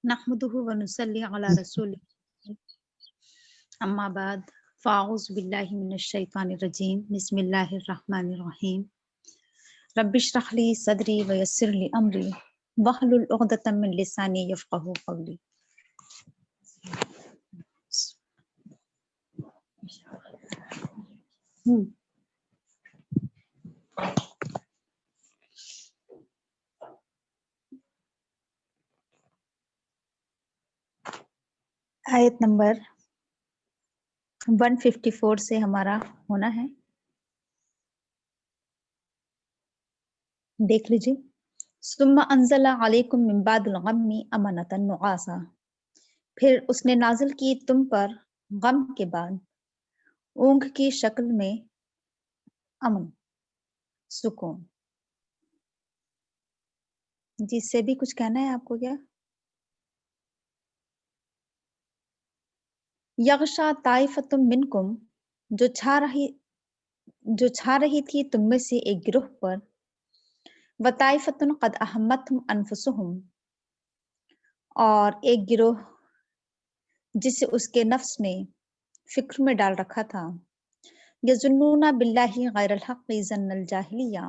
نحمده ونصلي على رسوله اما بعد فاعوذ بالله من الشیطان الرجیم بسم اللہ الرحمن الرحیم رب اشرح لي صدری ویسر لي امری واحلل عقدۃ من لسانی یفقهوا قولی۔ آیت نمبر 154 سے ہمارا ہونا ہے، دیکھ لیجیے۔ ثم انزل علیکم من بعد الغم امنۃ نعاسا، پھر اس نے نازل کی تم پر غم کے بعد اونگ کی شکل میں امن، سکون۔ جی اس سے بھی کچھ کہنا ہے آپ کو کیا؟ یغشا طائفۃ منکم، جو چھا رہی تھی تم میں سے ایک گروہ پر، وطائفۃ قد اہمتہم انفسہم، اور ایک گروہ جسے اس کے نفس نے فکر میں ڈال رکھا تھا، یظنون باللہ غیر الحق ظن الجاہلیہ،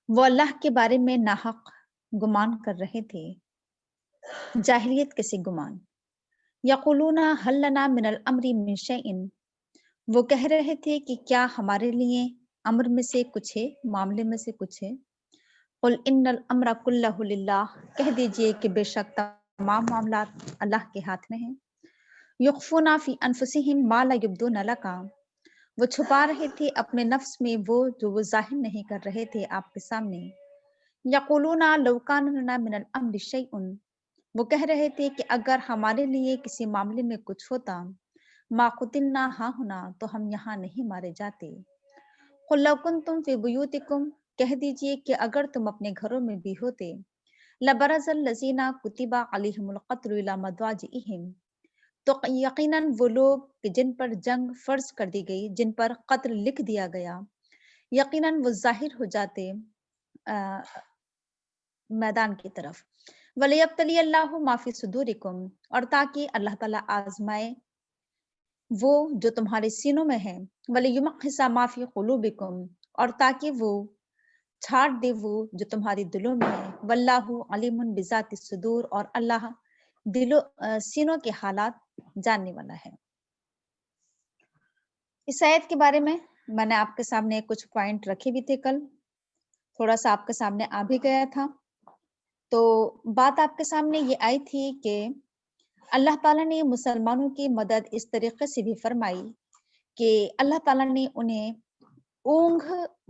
وہ اللہ کے بارے میں ناحق گمان کر رہے تھے، جاہلیت کے سے گمان۔ یقولون هل لنا من الامر من شیء، وہ کہہ رہے تھے کہ کیا ہمارے لیے امر میں سے کچھ ہے، معاملے میں سے کچھ ہے۔ قل ان الامر کلہ للہ، کہہ دیجئے کہ بے شک تمام معاملات اللہ کے ہاتھ میں ہیں۔ یخفون فی انفسہم ما لا یبدون لک، وہ چھپا رہے تھے اپنے نفس میں وہ جو وہ ظاہر نہیں کر رہے تھے آپ کے سامنے۔ یقولون لو کان لنا من الامر شیء، وہ کہہ رہے تھے کہ اگر ہمارے لیے کسی معاملے میں کچھ ہوتا، ما قتلنا ہاہنا، تو ہم یہاں نہیں مارے جاتے۔ قل لو کنتم فی بیوتکم، کہہ دیجئے کہ اگر تم اپنے گھروں میں بھی ہوتے، لبرز الذین کتب علیہم القتل الی مضاجعہم، تو یقیناً وہ لوگ کہ جن پر جنگ فرض کر دی گئی، جن پر قتل لکھ دیا گیا، یقیناً وہ ظاہر ہو جاتے میدان کی طرف۔ وَلِيَبْتَلِيَ اللَّهُ مَا فِي صُدُورِكُمْ، اور تاکہ اللہ تعالیٰ آزمائے وہ جو تمہارے سینوں میں ہے۔ وَلِيُمَحِّصَ مَا فِي قُلُوبِكُمْ، اور تاکہ وہ چھاٹ دے وہ جو تمہاری دلوں میں ہے۔ وَاللَّهُ عَلِيمٌ بِذَاتِ الصُّدُورِ، اور اللہ سینوں کے حالات جاننے والا ہے۔ اس آیت کے بارے میں نے آپ کے سامنے کچھ پوائنٹ رکھے بھی تھے، کل تھوڑا سا آپ کے سامنے آ بھی گیا تھا۔ تو بات آپ کے سامنے یہ آئی تھی کہ اللہ تعالیٰ نے مسلمانوں کی مدد اس طریقے سے بھی فرمائی کہ اللہ تعالیٰ نے انہیں اونگ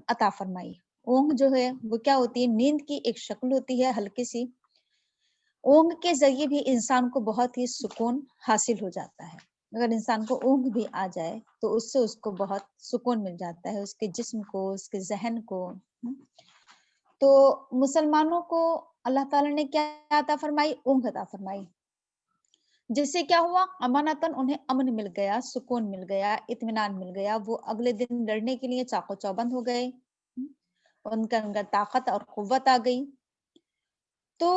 عطا فرمائی۔ اونگ جو ہے وہ کیا ہوتی ہے؟ نیند کی ایک شکل ہوتی ہے ہلکی سی۔ اونگ کے ذریعے بھی انسان کو بہت ہی سکون حاصل ہو جاتا ہے۔ اگر انسان کو اونگ بھی آ جائے تو اس سے اس کو بہت سکون مل جاتا ہے، اس کے جسم کو، اس کے ذہن کو۔ تو مسلمانوں کو اللہ تعالیٰ نے کیا عطا فرمائی؟ اونگ عطا فرمائی، جس سے کیا ہوا؟ امانتاً انہیں امن مل گیا، سکون مل گیا، اطمینان مل گیا۔ وہ اگلے دن لڑنے کے لیے چاق و چوبند ہو گئے، ان کے اندر طاقت اور قوت آ گئی۔ تو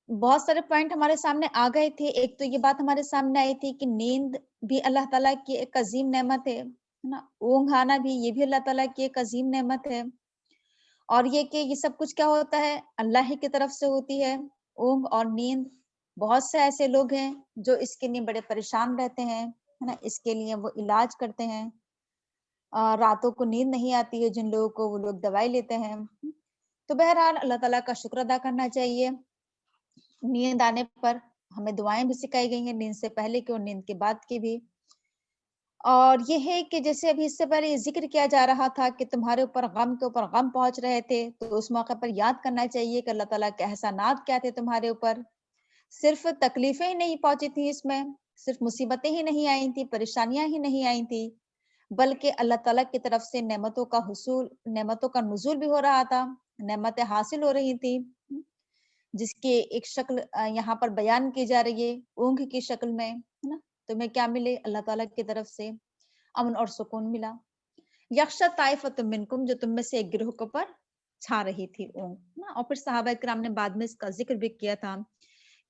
بہت سارے پوائنٹ ہمارے سامنے آ گئے تھے۔ ایک تو یہ بات ہمارے سامنے آئی تھی کہ نیند بھی اللہ تعالیٰ کی ایک عظیم نعمت ہے نا، اونگ آنا بھی یہ بھی اللہ تعالیٰ کی ایک عظیم نعمت ہے۔ اور یہ کہ یہ سب کچھ کیا ہوتا ہے؟ اللہ ہی کی طرف سے ہوتی ہے، اونگ اور نیند۔ بہت سے ایسے لوگ ہیں جو اس کے لیے بڑے پریشان رہتے ہیں نا، اس کے لیے وہ علاج کرتے ہیں۔ راتوں کو نیند نہیں آتی ہے جن لوگوں کو، وہ لوگ دوائی لیتے ہیں۔ تو بہرحال اللہ تعالیٰ کا شکر ادا کرنا چاہیے۔ نیند آنے پر ہمیں دعائیں بھی سکھائی گئی ہیں، نیند سے پہلے کی اور نیند کے بعد کی بھی۔ اور یہ ہے کہ جیسے ابھی اس سے پہلے یہ ذکر کیا جا رہا تھا کہ تمہارے اوپر غم کے اوپر غم پہنچ رہے تھے، تو اس موقع پر یاد کرنا چاہیے کہ اللہ تعالیٰ کے احسانات کیا تھے تمہارے اوپر۔ صرف تکلیفیں ہی نہیں پہنچی تھیں، اس میں صرف مصیبتیں ہی نہیں آئی تھیں، پریشانیاں ہی نہیں آئی تھیں، بلکہ اللہ تعالیٰ کی طرف سے نعمتوں کا حصول، نعمتوں کا نزول بھی ہو رہا تھا، نعمتیں حاصل ہو رہی تھیں، جس کی ایک شکل یہاں پر بیان کی جا رہی ہے اونگ کی شکل میں، ہے نا۔ تمہیں کیا ملے؟ اللہ تعالیٰ کی طرف سے امن اور سکون ملا۔ یخشا طائفۃ منکم، جو تم میں سے ایک گروہ کے اوپر چھا رہی تھی اونگ نا۔ اور پھر صحابہ کرام نے بعد میں اس کا ذکر بھی کیا تھا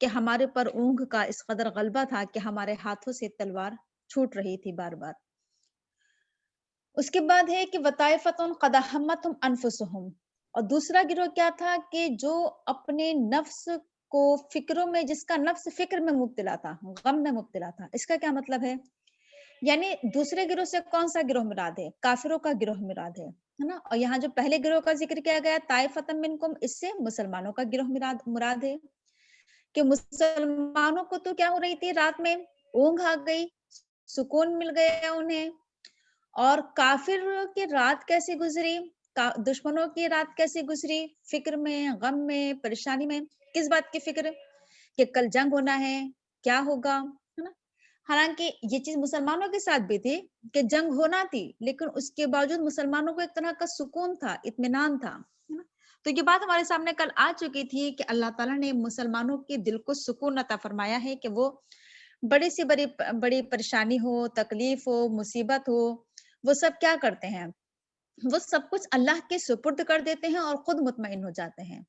کہ ہمارے پر اونگ کا اس قدر غلبہ تھا کہ ہمارے ہاتھوں سے تلوار چھوٹ رہی تھی بار بار۔ اس کے بعد ہے کہ وطائفتن قد احمتہم انفسہم، اور دوسرا گروہ کیا تھا کہ جو اپنے نفس کو فکروں میں، جس کا نفس فکر میں مبتلا تھا، غم میں مبتلا تھا۔ اس کا کیا مطلب ہے؟ یعنی دوسرے گروہ سے کون سا گروہ مراد ہے؟ کافروں کا گروہ مراد ہے نا؟ اور یہاں جو پہلے گروہ کا ذکر کیا گیا طائفتم منکم، اس سے مسلمانوں کا گروہ مراد ہے کہ مسلمانوں کو تو کیا ہو رہی تھی، رات میں اونگ آ گئی، سکون مل گیا انہیں، اور کافر کی رات کیسے گزری، دشمنوں کی رات کیسے گزری، فکر میں، غم میں، پریشانی میں۔ کس بات کی فکر؟ کہ کل جنگ ہونا ہے، کیا ہوگا، ہے نا؟ حالانکہ یہ چیز مسلمانوں کے ساتھ بھی تھی کہ جنگ ہونا تھی، لیکن اس کے باوجود مسلمانوں کو ایک طرح کا سکون تھا، اطمینان تھا، ہے نا؟ تو یہ بات ہمارے سامنے کل آ چکی تھی کہ اللہ تعالیٰ نے مسلمانوں کے دل کو سکون عطا فرمایا ہے کہ وہ بڑی سی بڑی پریشانی ہو، تکلیف ہو، مصیبت ہو، وہ سب کیا کرتے ہیں، وہ سب کچھ اللہ کے سپرد کر دیتے ہیں اور خود مطمئن ہو جاتے ہیں۔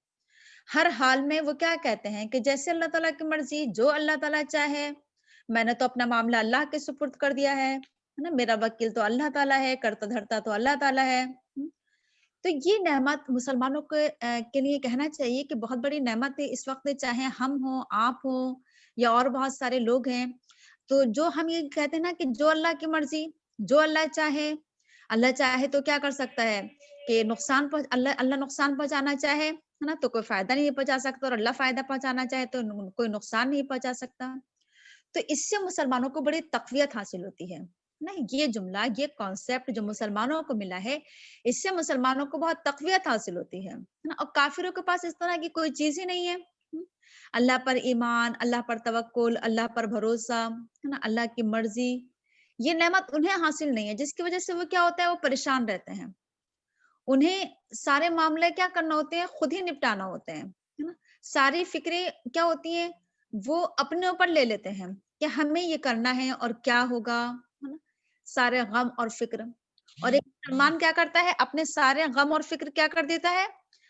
ہر حال میں وہ کیا کہتے ہیں کہ جیسے اللہ تعالیٰ کی مرضی، جو اللہ تعالیٰ چاہے، میں نے تو اپنا معاملہ اللہ کے سپرد کر دیا ہے نا، میرا وکیل تو اللہ تعالیٰ ہے، کرتا دھرتا تو اللہ تعالیٰ ہے۔ تو یہ نعمت مسلمانوں کے لیے کہنا چاہیے کہ بہت بڑی نعمت ہے اس وقت، چاہے ہم ہوں، آپ ہوں، یا اور بہت سارے لوگ ہیں۔ تو جو ہم یہ کہتے ہیں نا کہ جو اللہ کی مرضی، جو اللہ چاہے تو کیا کر سکتا ہے کہ اللہ نقصان پہنچانا چاہے، ہے نا، تو کوئی فائدہ نہیں پہنچا سکتا، اور اللہ فائدہ پہنچانا چاہے تو کوئی نقصان نہیں پہنچا سکتا۔ تو اس سے مسلمانوں کو بڑی تقویت حاصل ہوتی ہے نا۔ یہ جملہ، یہ کانسیپٹ جو مسلمانوں کو ملا ہے، اس سے مسلمانوں کو بہت تقویت حاصل ہوتی ہے نا۔ اور کافروں کے پاس اس طرح کی کوئی چیز ہی نہیں ہے۔ اللہ پر ایمان، اللہ پر توکل، اللہ پر بھروسہ، ہے نا، اللہ کی مرضی، یہ نعمت انہیں حاصل نہیں ہے، جس کی وجہ سے وہ کیا ہوتا ہے، وہ پریشان رہتے ہیں۔ انہیں سارے معاملے کیا کرنا ہوتے ہیں، خود ہی نپٹانا ہوتے ہیں، ہے نا۔ ساری فکریں کیا ہوتی ہیں، وہ اپنے اوپر لے لیتے ہیں کہ ہمیں یہ کرنا ہے اور کیا ہوگا، ہے نا، سارے غم اور فکر۔ اور ایک مسلمان کیا کرتا ہے، اپنے سارے غم اور فکر کیا کر دیتا ہے،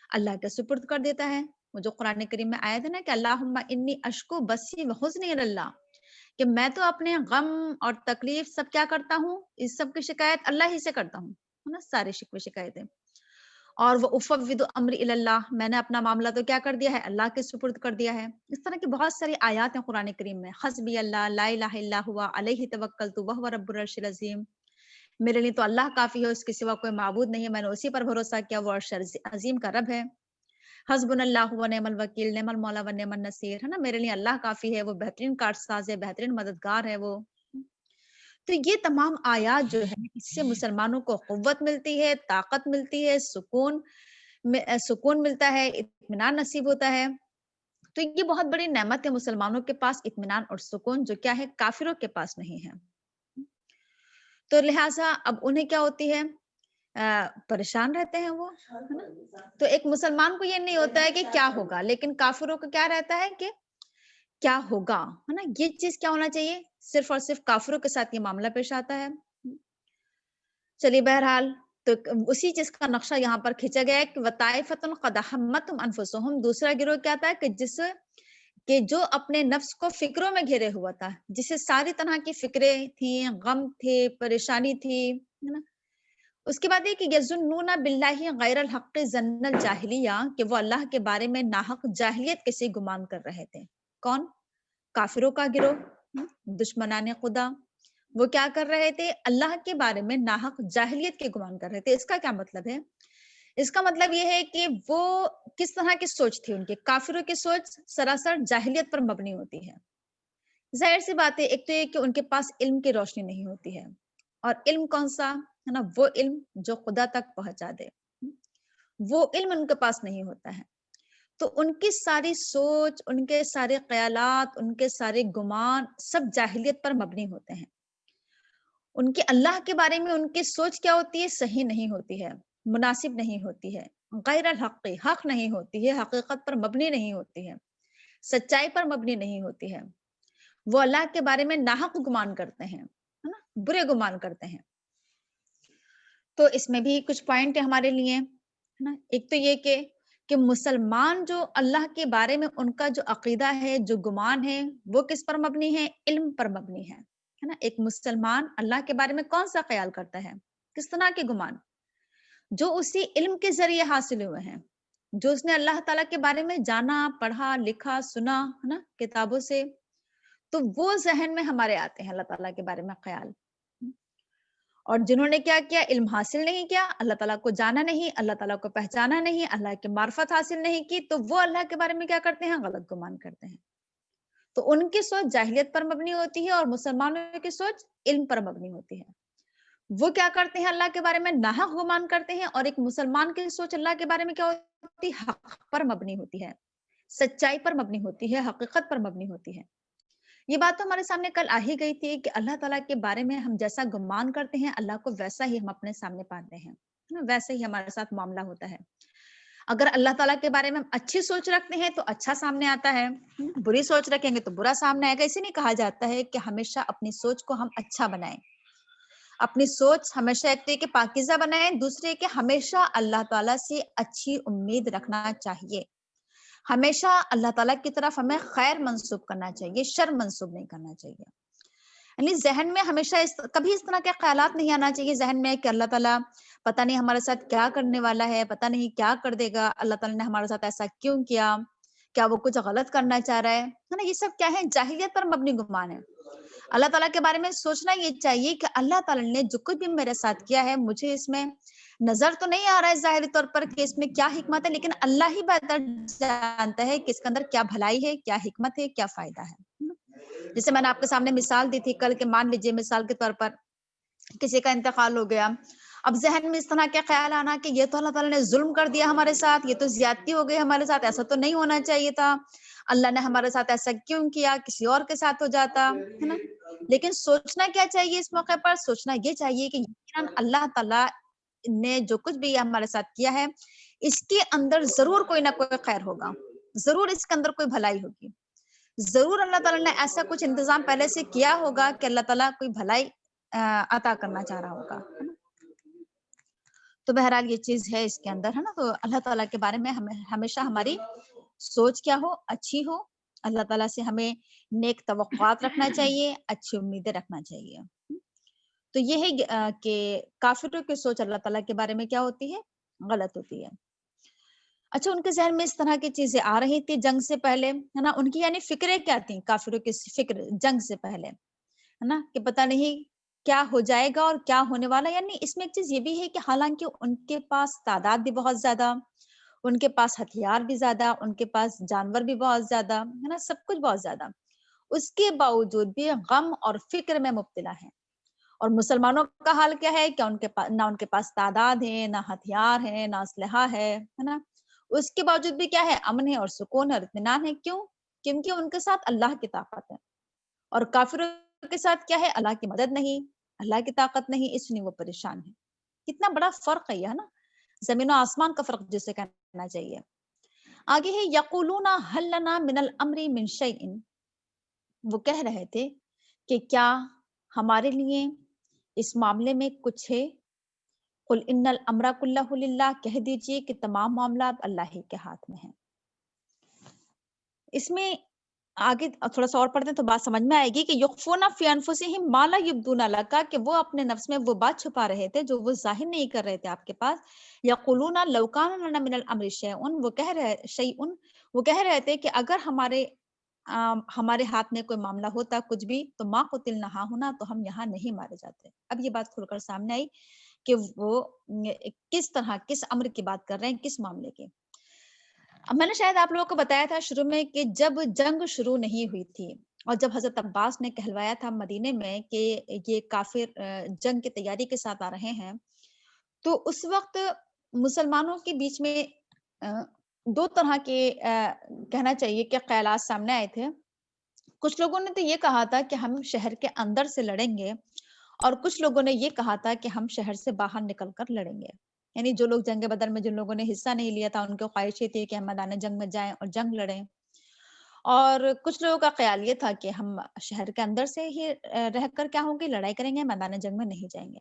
اللہ کے سپرد کر دیتا ہے۔ وہ جو قرآن کریم میں آیت ہے نا کہ اللہم انی اشکو بسی و حزنی اللہ، کہ میں تو اپنے غم اور تکلیف سب کیا کرتا ہوں، اس سب کی شکایت اللہ ہی سے کرتا ہوں، ہے نا، سارے شکوے شکایتیں۔ اور وہ افوض امری الی اللہ، میں نے اپنا معاملہ تو کیا کر دیا ہے، اللہ کے سپرد کر دیا ہے۔ اس طرح کی بہت ساری آیات ہیں قرآن کریم میں، حسبی اللہ لا الہ الا ہوا علیہ توکلت وہو رب العرش العظیم، میرے لیے تو اللہ کافی ہے، اس کے سوا کوئی معبود نہیں ہے، میں نے اسی پر بھروسہ کیا، وہ عرش عظیم کا رب ہے۔ حسبنا اللہ و نعم الوکیل نعم المولا و نعم النصیر، ہے نا، میرے لیے اللہ کافی ہے، وہ بہترین کارساز ہے، بہترین مددگار ہے وہ۔ تو یہ تمام آیات جو ہے، اس سے مسلمانوں کو قوت ملتی ہے، طاقت ملتی ہے، سکون ملتا ہے، اطمینان نصیب ہوتا ہے۔ تو یہ بہت بڑی نعمت ہے مسلمانوں کے پاس، اطمینان اور سکون، جو کیا ہے، کافروں کے پاس نہیں ہے۔ تو لہٰذا اب انہیں کیا ہوتی ہے، پریشان رہتے ہیں وہ، ہے نا۔ تو ایک مسلمان کو یہ نہیں ہوتا ہے کہ کیا ہوگا، لیکن کافروں کو کیا رہتا ہے کہ کیا ہوگا، ہے نا۔ یہ چیز کیا ہونا چاہیے، صرف اور صرف کافروں کے ساتھ یہ معاملہ پیش آتا ہے۔ چلیے بہرحال، تو اسی چیز کا نقشہ یہاں پر کھینچا گیا ہے کہ وطائفتن قد احمتہم انفسہم، دوسرا گروہ کیا تھا کہ جو اپنے نفس کو فکروں میں گھیرے ہوا تھا، جسے ساری طرح کی فکریں تھیں، غم تھے، پریشانی تھی، ہے نا۔ اس کے بعد یہ کہ یظنون باللہ غیر الحق ظن الجاہلیہ، کہ وہ اللہ کے بارے میں ناحق جاہلیت کے سے گمان کر رہے تھے۔ کون؟ کافروں کا گروہ، دشمنان خدا، وہ کیا کر رہے تھے، اللہ کے بارے میں ناحق جاہلیت کے گمان کر رہے تھے۔ اس کا کیا مطلب ہے؟ اس کا مطلب یہ ہے کہ وہ کس طرح کی سوچ تھی ان کی، کافروں کی سوچ سراسر جاہلیت پر مبنی ہوتی ہے۔ ظاہر سی بات ہے، ایک تو یہ کہ ان کے پاس علم کی روشنی نہیں ہوتی ہے، اور علم کون سا ہے نا، وہ علم جو خدا تک پہنچا دے، وہ علم ان کے پاس نہیں ہوتا ہے۔ تو ان کی ساری سوچ، ان کے سارے خیالات، ان کے سارے گمان سب جاہلیت پر مبنی ہوتے ہیں۔ ان کے اللہ کے بارے میں ان کی سوچ کیا ہوتی ہے، صحیح نہیں ہوتی ہے، مناسب نہیں ہوتی ہے، غیر الحق، حق نہیں ہوتی ہے، حقیقت پر مبنی نہیں ہوتی ہے، سچائی پر مبنی نہیں ہوتی ہے۔ وہ اللہ کے بارے میں ناحق گمان کرتے ہیں، ہے نا، برے گمان کرتے ہیں۔ تو اس میں بھی کچھ پوائنٹ ہے ہمارے لیے، ہے نا۔ ایک تو یہ کہ کہ مسلمان جو اللہ کے بارے میں ان کا جو عقیدہ ہے، جو گمان ہے، وہ کس پر مبنی ہے؟ علم پر مبنی ہے نا؟ ایک مسلمان اللہ کے بارے میں کون سا خیال کرتا ہے؟ کس طرح کے گمان؟ جو اسی علم کے ذریعے حاصل ہوئے ہیں، جو اس نے اللہ تعالیٰ کے بارے میں جانا، پڑھا، لکھا، سنا ہے نا کتابوں سے، تو وہ ذہن میں ہمارے آتے ہیں اللہ تعالیٰ کے بارے میں خیال۔ اور جنہوں نے کیا کیا؟ علم حاصل نہیں کیا، اللہ تعالیٰ کو جانا نہیں، اللہ تعالیٰ کو پہچانا نہیں، اللہ کی معرفت حاصل نہیں کی، تو وہ اللہ کے بارے میں کیا کرتے ہیں؟ غلط گمان کرتے ہیں۔ تو ان کی سوچ جاہلیت پر مبنی ہوتی ہے اور مسلمانوں کی سوچ علم پر مبنی ہوتی ہے۔ وہ کیا کرتے ہیں؟ اللہ کے بارے میں ناحق گمان کرتے ہیں، اور ایک مسلمان کی سوچ اللہ کے بارے میں کیا ہوتی ہے؟ حق پر مبنی ہوتی ہے، سچائی پر مبنی ہوتی ہے، حقیقت پر مبنی ہوتی ہے۔ یہ بات تو ہمارے سامنے کل آ ہی گئی تھی کہ اللہ تعالیٰ کے بارے میں ہم جیسا گمان کرتے ہیں، اللہ کو ویسا ہی ہم اپنے سامنے پاتے ہیں، ویسے ہی ہمارے ساتھ معاملہ ہوتا ہے۔ اگر اللہ تعالیٰ کے بارے میں ہم اچھی سوچ رکھتے ہیں تو اچھا سامنے آتا ہے، بری سوچ رکھیں گے تو برا سامنے آئے گا۔ اسی لیے کہا جاتا ہے کہ ہمیشہ اپنی سوچ کو ہم اچھا بنائیں، اپنی سوچ ہمیشہ ایک تو یہ کہ پاکیزہ بنائیں، دوسرے کہ ہمیشہ اللہ تعالیٰ سے اچھی امید رکھنا چاہیے، ہمیشہ اللہ تعالیٰ کی طرف ہمیں خیر منسوب کرنا چاہیے، شر منسوب نہیں کرنا چاہیے۔ یعنی ذہن میں ہمیشہ کبھی اس طرح کے خیالات نہیں آنا چاہیے ذہن میں کہ اللہ تعالیٰ پتہ نہیں ہمارے ساتھ کیا کرنے والا ہے، پتہ نہیں کیا کر دے گا، اللہ تعالیٰ نے ہمارے ساتھ ایسا کیوں کیا، کیا وہ کچھ غلط کرنا چاہ رہا ہے نا؟ یہ سب کیا ہے؟ جاہلیت پر مبنی گمان ہے۔ اللہ تعالیٰ کے بارے میں سوچنا یہ چاہیے کہ اللہ تعالیٰ نے جو کچھ بھی میرے ساتھ کیا ہے، مجھے اس میں نظر تو نہیں آ رہا ہے ظاہری طور پر کہ اس میں کیا حکمت ہے، لیکن اللہ ہی بہتر جانتا ہے کہ اس کے اندر کیا بھلائی ہے، کیا حکمت ہے، کیا فائدہ ہے۔ جیسے میں نے آپ کے سامنے مثال دی تھی کل کہ مان لیجیے مثال کے طور پر کسی کا انتقال ہو گیا، اب ذہن میں اس طرح کا خیال آنا کہ یہ تو اللہ تعالیٰ نے ظلم کر دیا ہمارے ساتھ، یہ تو زیادتی ہو گئی ہمارے ساتھ، ایسا تو نہیں ہونا چاہیے تھا، اللہ نے ہمارے ساتھ ایسا کیوں کیا، کسی اور کے ساتھ ہو جاتا ہے نا۔ لیکن سوچنا کیا چاہیے اس موقع پر؟ سوچنا یہ چاہیے کہ یقیناً اللہ تعالیٰ نے جو کچھ بھی ہمارے ساتھ کیا ہے، اس کے اندر ضرور کوئی نہ کوئی خیر ہوگا، ضرور اس کے اندر کوئی بھلائی ہوگی، ضرور اللہ تعالیٰ نے ایسا کچھ انتظام پہلے سے کیا ہوگا کہ اللہ تعالیٰ کوئی بھلائی عطا کرنا چاہ رہا ہوگا، ہے نا؟ تو بہرحال یہ چیز ہے اس کے اندر، ہے نا۔ تو اللہ تعالیٰ کے بارے میں ہمیشہ ہماری سوچ کیا ہو؟ اچھی ہو۔ اللہ تعالیٰ سے ہمیں نیک توقعات رکھنا چاہیے، اچھی امیدیں رکھنا چاہیے۔ تو یہ ہے کہ کافروں کی سوچ اللہ تعالیٰ کے بارے میں کیا ہوتی ہے؟ غلط ہوتی ہے۔ اچھا، ان کے ذہن میں اس طرح کی چیزیں آ رہی تھی جنگ سے پہلے، ہے نا۔ ان کی یعنی فکریں کیا تھیں؟ کافروں کی فکر جنگ سے پہلے، ہے نا، کہ پتہ نہیں کیا ہو جائے گا اور کیا ہونے والا۔ یعنی اس میں ایک چیز یہ بھی ہے کہ حالانکہ ان کے پاس تعداد بھی بہت زیادہ، ان کے پاس ہتھیار بھی زیادہ، ان کے پاس جانور بھی بہت زیادہ، ہے نا، سب کچھ بہت زیادہ، اس کے باوجود بھی غم اور فکر میں مبتلا ہیں۔ اور مسلمانوں کا حال کیا ہے کہ نہ ان کے پاس تعداد ہے، نہ ہتھیار ہے، نہ اسلحہ ہے نا۔ اس کے باوجود بھی کیا ہے؟ امن ہے اور سکون ہے اور اطمینان ہے۔ کیوں؟ کیونکہ ان کے ساتھ اللہ کی طاقت ہے، اور کافروں کے ساتھ کیا ہے؟ اللہ کی مدد نہیں، اللہ کی طاقت نہیں، اس لیے وہ پریشان ہے۔ کتنا بڑا فرق ہے یہ، نا، زمین و آسمان کا فرق جسے کہنا چاہیے۔ آگے ہے یقولون هل لنا من الامر من شیء، وہ کہہ رہے تھے کہ کیا ہمارے لیے اس معاملے میں کچھ ہے؟ قل ان الامر کلہ للہ، کہہ دیجئے کہ تمام معاملات اللہ ہی کے ہاتھ میں ہیں۔ اس میں آگے تھوڑا سا اور پڑھتے ہیں تو بات سمجھ میں آئے گی کہ یخفون فی انفسہم ما لا یبدون لک، کہ وہ اپنے نفس میں وہ بات چھپا رہے تھے جو وہ ظاہر نہیں کر رہے تھے آپ کے پاس۔ یقولون لو کان لنا من الامر شیء، وہ کہہ رہے تھے کہ اگر ہمارے ہاتھ میں کوئی معاملہ ہوتا کچھ بھی تو ما قتلنا ہا ہونا، تو ہم یہاں نہیں مارے جاتے۔ اب یہ بات کھل کر سامنے آئی کہ وہ کس طرح کس امر کی بات کر رہے ہیں، کس معاملے کے۔ اب میں نے شاید آپ لوگوں کو بتایا تھا شروع میں کہ جب جنگ شروع نہیں ہوئی تھی اور جب حضرت عباس نے کہلوایا تھا مدینے میں کہ یہ کافر جنگ کی تیاری کے ساتھ آ رہے ہیں، تو اس وقت مسلمانوں کے بیچ میں دو طرح کے کہنا چاہیے کہ خیالات سامنے آئے تھے۔ کچھ لوگوں نے تو یہ کہا تھا کہ ہم شہر کے اندر سے لڑیں گے، اور کچھ لوگوں نے یہ کہا تھا کہ ہم شہر سے باہر نکل کر لڑیں گے۔ یعنی جو لوگ جنگ بدر میں جن لوگوں نے حصہ نہیں لیا تھا، ان کی خواہش یہ تھی کہ ہم میدان جنگ میں جائیں اور جنگ لڑیں، اور کچھ لوگوں کا خیال یہ تھا کہ ہم شہر کے اندر سے ہی رہ کر کیا ہوں گے، لڑائی کریں گے، میدان جنگ میں نہیں جائیں گے۔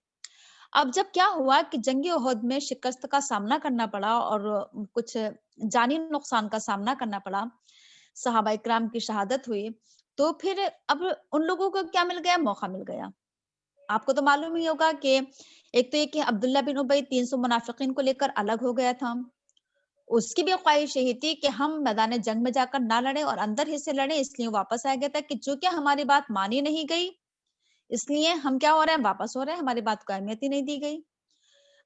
اب جب کیا ہوا کہ جنگ احد میں شکست کا سامنا کرنا پڑا اور کچھ جانی نقصان کا سامنا کرنا پڑا، صحابہ کرام کی شہادت ہوئی، تو پھر اب ان لوگوں کو کیا مل گیا؟ موقع مل گیا۔ آپ کو تو معلوم ہی ہوگا کہ ایک تو یہ کہ عبداللہ بن ابی 300 منافقین کو لے کر الگ ہو گیا تھا۔ اس کی بھی خواہش یہی تھی کہ ہم میدان جنگ میں جا کر نہ لڑیں اور اندر ہی سے لڑیں، اس لیے واپس آ گیا تھا کہ چونکہ ہماری بات مانی نہیں گئی، اس لیے ہم کیا ہو رہے ہیں؟ واپس ہو رہے ہیں، ہماری بات کو اہمیت ہی نہیں دی گئی۔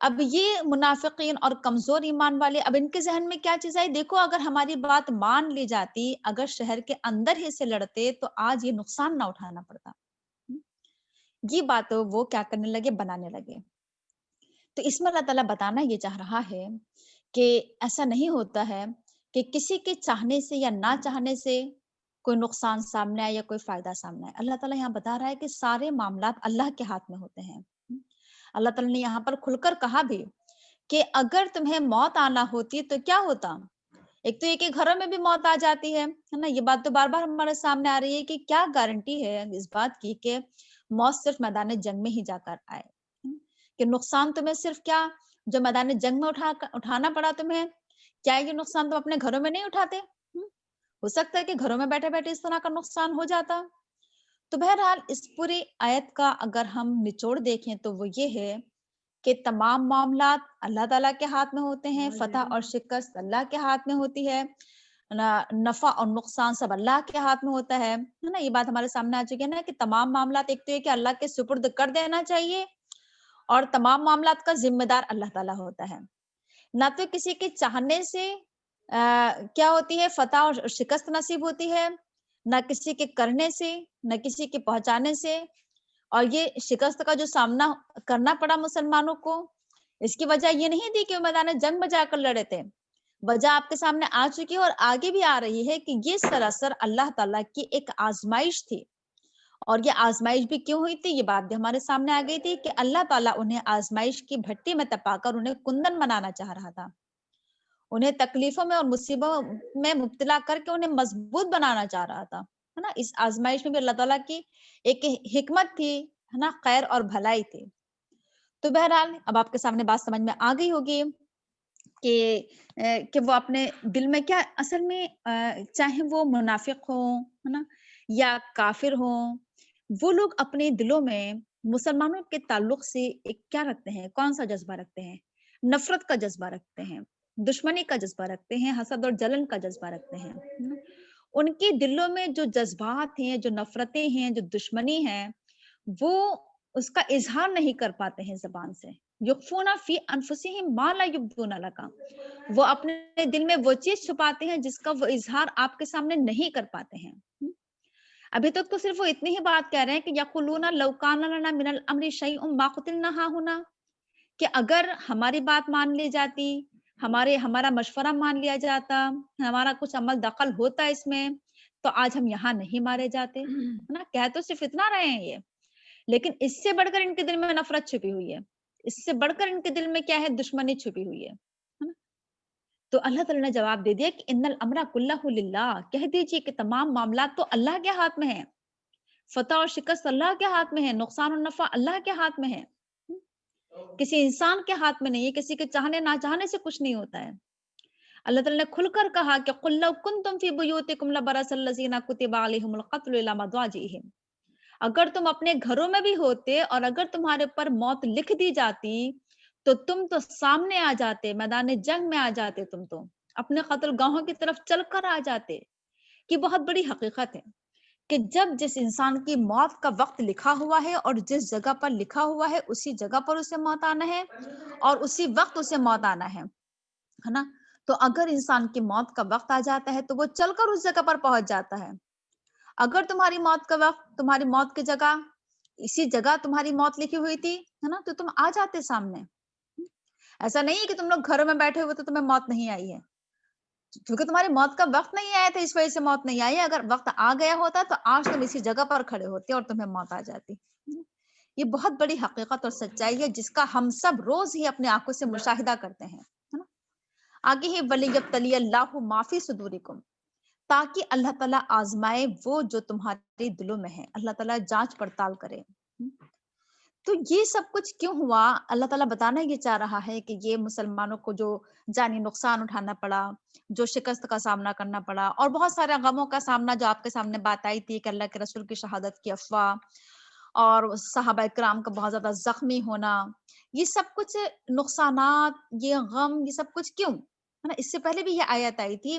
اب یہ منافقین اور کمزور ایمان والے، اب ان کے ذہن میں کیا چیز آئی؟ دیکھو اگر ہماری بات مان لی جاتی، اگر شہر کے اندر ہی سے لڑتے تو آج یہ نقصان نہ اٹھانا پڑتا۔ یہ بات وہ کیا کرنے لگے؟ بنانے لگے۔ تو اس میں اللہ تعالیٰ بتانا یہ چاہ رہا ہے کہ ایسا نہیں ہوتا ہے کہ کسی کے چاہنے سے یا نہ چاہنے سے کوئی نقصان سامنے آئے یا کوئی فائدہ سامنے آئے۔ اللہ تعالیٰ یہاں بتا رہا ہے کہ سارے معاملات اللہ کے ہاتھ میں ہوتے ہیں۔ اللہ تعالیٰ نے یہاں پر کھل کر کہا بھی کہ اگر تمہیں موت آنا ہوتی تو کیا ہوتا؟ ایک تو یہ کہ گھروں میں بھی موت آ جاتی ہے نا، یہ بات تو بار بار ہمارے سامنے آ رہی ہے کہ کیا گارنٹی ہے اس بات کی کہ موت صرف میدان جنگ میں ہی جا کر آئے، کہ نقصان تمہیں صرف کیا جو میدان جنگ میں اٹھانا پڑا تمہیں، کیا یہ نقصان تم اپنے گھروں میں نہیں اٹھاتے؟ ہو سکتا ہے کہ گھروں میں بیٹھے بیٹھے اس طرح کا نقصان ہو جاتا۔ تو بہرحال اس پوری آیت کا اگر ہم نچوڑ دیکھیں تو وہ یہ ہے کہ تمام معاملات اللہ تعالیٰ کے ہاتھ میں ہوتے ہیں، فتح اور شکست اللہ کے ہاتھ میں ہوتی ہے، نفع اور نقصان سب اللہ کے ہاتھ میں ہوتا ہے نا۔ یہ بات ہمارے سامنے آ چکی ہے نا کہ تمام معاملات ایک تو یہ کہ اللہ کے سپرد کر دینا چاہیے، اور تمام معاملات کا ذمہ دار اللہ تعالیٰ ہوتا ہے۔ نہ تو کسی کے چاہنے سے کیا ہوتی ہے؟ فتح اور شکست نصیب ہوتی ہے، نہ کسی کے کرنے سے، نہ کسی کے پہنچانے سے۔ اور یہ شکست کا جو سامنا کرنا پڑا مسلمانوں کو، اس کی وجہ یہ نہیں تھی کہ وہ میدان جنگ میں جا کر لڑے تھے، وجہ آپ کے سامنے آ چکی ہے اور آگے بھی آ رہی ہے کہ یہ سراسر اللہ تعالیٰ کی ایک آزمائش تھی۔ اور یہ آزمائش بھی کیوں ہوئی تھی؟ یہ بات بھی ہمارے سامنے آ گئی تھی کہ اللہ تعالیٰ انہیں آزمائش کی بھٹی میں تپا کر انہیں کندن بنانا چاہ رہا تھا، انہیں تکلیفوں میں اور مصیبتوں میں مبتلا کر کے انہیں مضبوط بنانا چاہ رہا تھا، ہے نا۔ اس آزمائش میں بھی اللہ تعالیٰ کی ایک حکمت تھی، ہے نا، خیر اور بھلائی تھی۔ تو بہرحال اب آپ کے سامنے بات سمجھ میں آ گئی ہوگی کہ وہ اپنے دل میں کیا اصل میں چاہے وہ منافق ہوں، ہے نا، یا کافر ہوں، وہ لوگ اپنے دلوں میں مسلمانوں کے تعلق سے ایک کیا رکھتے ہیں؟ کون سا جذبہ رکھتے ہیں؟ نفرت کا جذبہ رکھتے ہیں، دشمنی کا جذبہ رکھتے ہیں، حسد اور جلن کا جذبہ رکھتے ہیں۔ ان کے دلوں میں جو جذبات ہیں، جو نفرتیں ہیں، جو دشمنی ہے، وہ اس کا اظہار نہیں کر پاتے ہیں زبان سے۔ یخفون فی انفسہم ما لا یبدون لک، وہ اپنے دل میں وہ چیز چھپاتے ہیں جس کا وہ اظہار آپ کے سامنے نہیں کر پاتے ہیں۔ ابھی تک تو صرف وہ اتنی ہی بات کہہ رہے ہیں کہ یقولون لو کان لنا من الامر شیء ما قتلنا ھاہنا، کہ اگر ہماری بات مان لی جاتی، ہمارا مشورہ مان لیا جاتا، ہمارا کچھ عمل دخل ہوتا اس میں، تو آج ہم یہاں نہیں مارے جاتے، ہے نا۔ کہہ تو صرف اتنا رہے ہیں یہ، لیکن اس سے بڑھ کر ان کے دل میں نفرت چھپی ہوئی ہے، اس سے بڑھ کر ان کے دل میں کیا ہے؟ دشمنی چھپی ہوئی ہے نا۔ تو اللہ تعالیٰ نے جواب دے دیا کہ ان الامر کلہ للہ، کہہ دیجیے کہ تمام معاملات تو اللہ کے ہاتھ میں ہیں، فتح اور شکست اللہ کے ہاتھ میں ہے، نقصان اور نفع اللہ کے ہاتھ میں ہے، کسی انسان کے ہاتھ میں نہیں ہے، کسی کے چاہنے نہ چاہنے سے کچھ نہیں ہوتا ہے۔ اللہ تعالیٰ نے کھل کر کہا کہ قل لو کنتم فی بیوتکم لبرس الذین کتب علیہم القتل الی مضاجعہم، اگر تم اپنے گھروں میں بھی ہوتے اور اگر تمہارے پر موت لکھ دی جاتی تو تم تو سامنے آ جاتے، میدان جنگ میں آ جاتے، تم تو اپنے قتل گاہوں کی طرف چل کر آ جاتے۔ یہ بہت بڑی حقیقت ہے کہ جب جس انسان کی موت کا وقت لکھا ہوا ہے اور جس جگہ پر لکھا ہوا ہے اسی جگہ پر اسے موت آنا ہے اور اسی وقت اسے موت آنا ہے نا۔ تو اگر انسان کی موت کا وقت آ جاتا ہے تو وہ چل کر اس جگہ پر پہنچ جاتا ہے۔ اگر تمہاری موت کا وقت، تمہاری موت کی جگہ، اسی جگہ تمہاری موت لکھی ہوئی تھی، ہے نا، تو تم آ جاتے سامنے۔ ایسا نہیں ہے کہ تم لوگ گھروں میں بیٹھے ہوئے تو تمہیں موت نہیں آئی ہے، کیونکہ تمہاری موت کا وقت نہیں آیا تھا اس وجہ سے موت نہیں آئی ہے۔ اگر وقت آ گیا ہوتا تو آج تم اسی جگہ پر کھڑے ہوتے اور تمہیں موت آ جاتی۔ یہ بہت بڑی حقیقت اور سچائی ہے جس کا ہم سب روز ہی اپنے آنکھوں سے مشاہدہ کرتے ہیں، ہے نا۔ آگے ہی وَلِيَبْتَلِيَ اللَّهُ مَا فِي صُدُورِكُمْ، تاکہ اللہ تعالیٰ آزمائے وہ جو تمہارے دلوں میں ہے، اللہ تعالیٰ جانچ پڑتال کرے۔ تو یہ سب کچھ کیوں ہوا؟ اللہ تعالیٰ بتانا یہ چاہ رہا ہے کہ یہ مسلمانوں کو جو جانی نقصان اٹھانا پڑا، جو شکست کا سامنا کرنا پڑا، اور بہت سارے غموں کا سامنا، جو آپ کے سامنے بات آئی تھی کہ اللہ کے رسول کی شہادت کی افواہ اور صحابہ کرام کا بہت زیادہ زخمی ہونا، یہ سب کچھ نقصانات، یہ غم، یہ سب کچھ کیوں ہے نا؟ اس سے پہلے بھی یہ آیت آئی تھی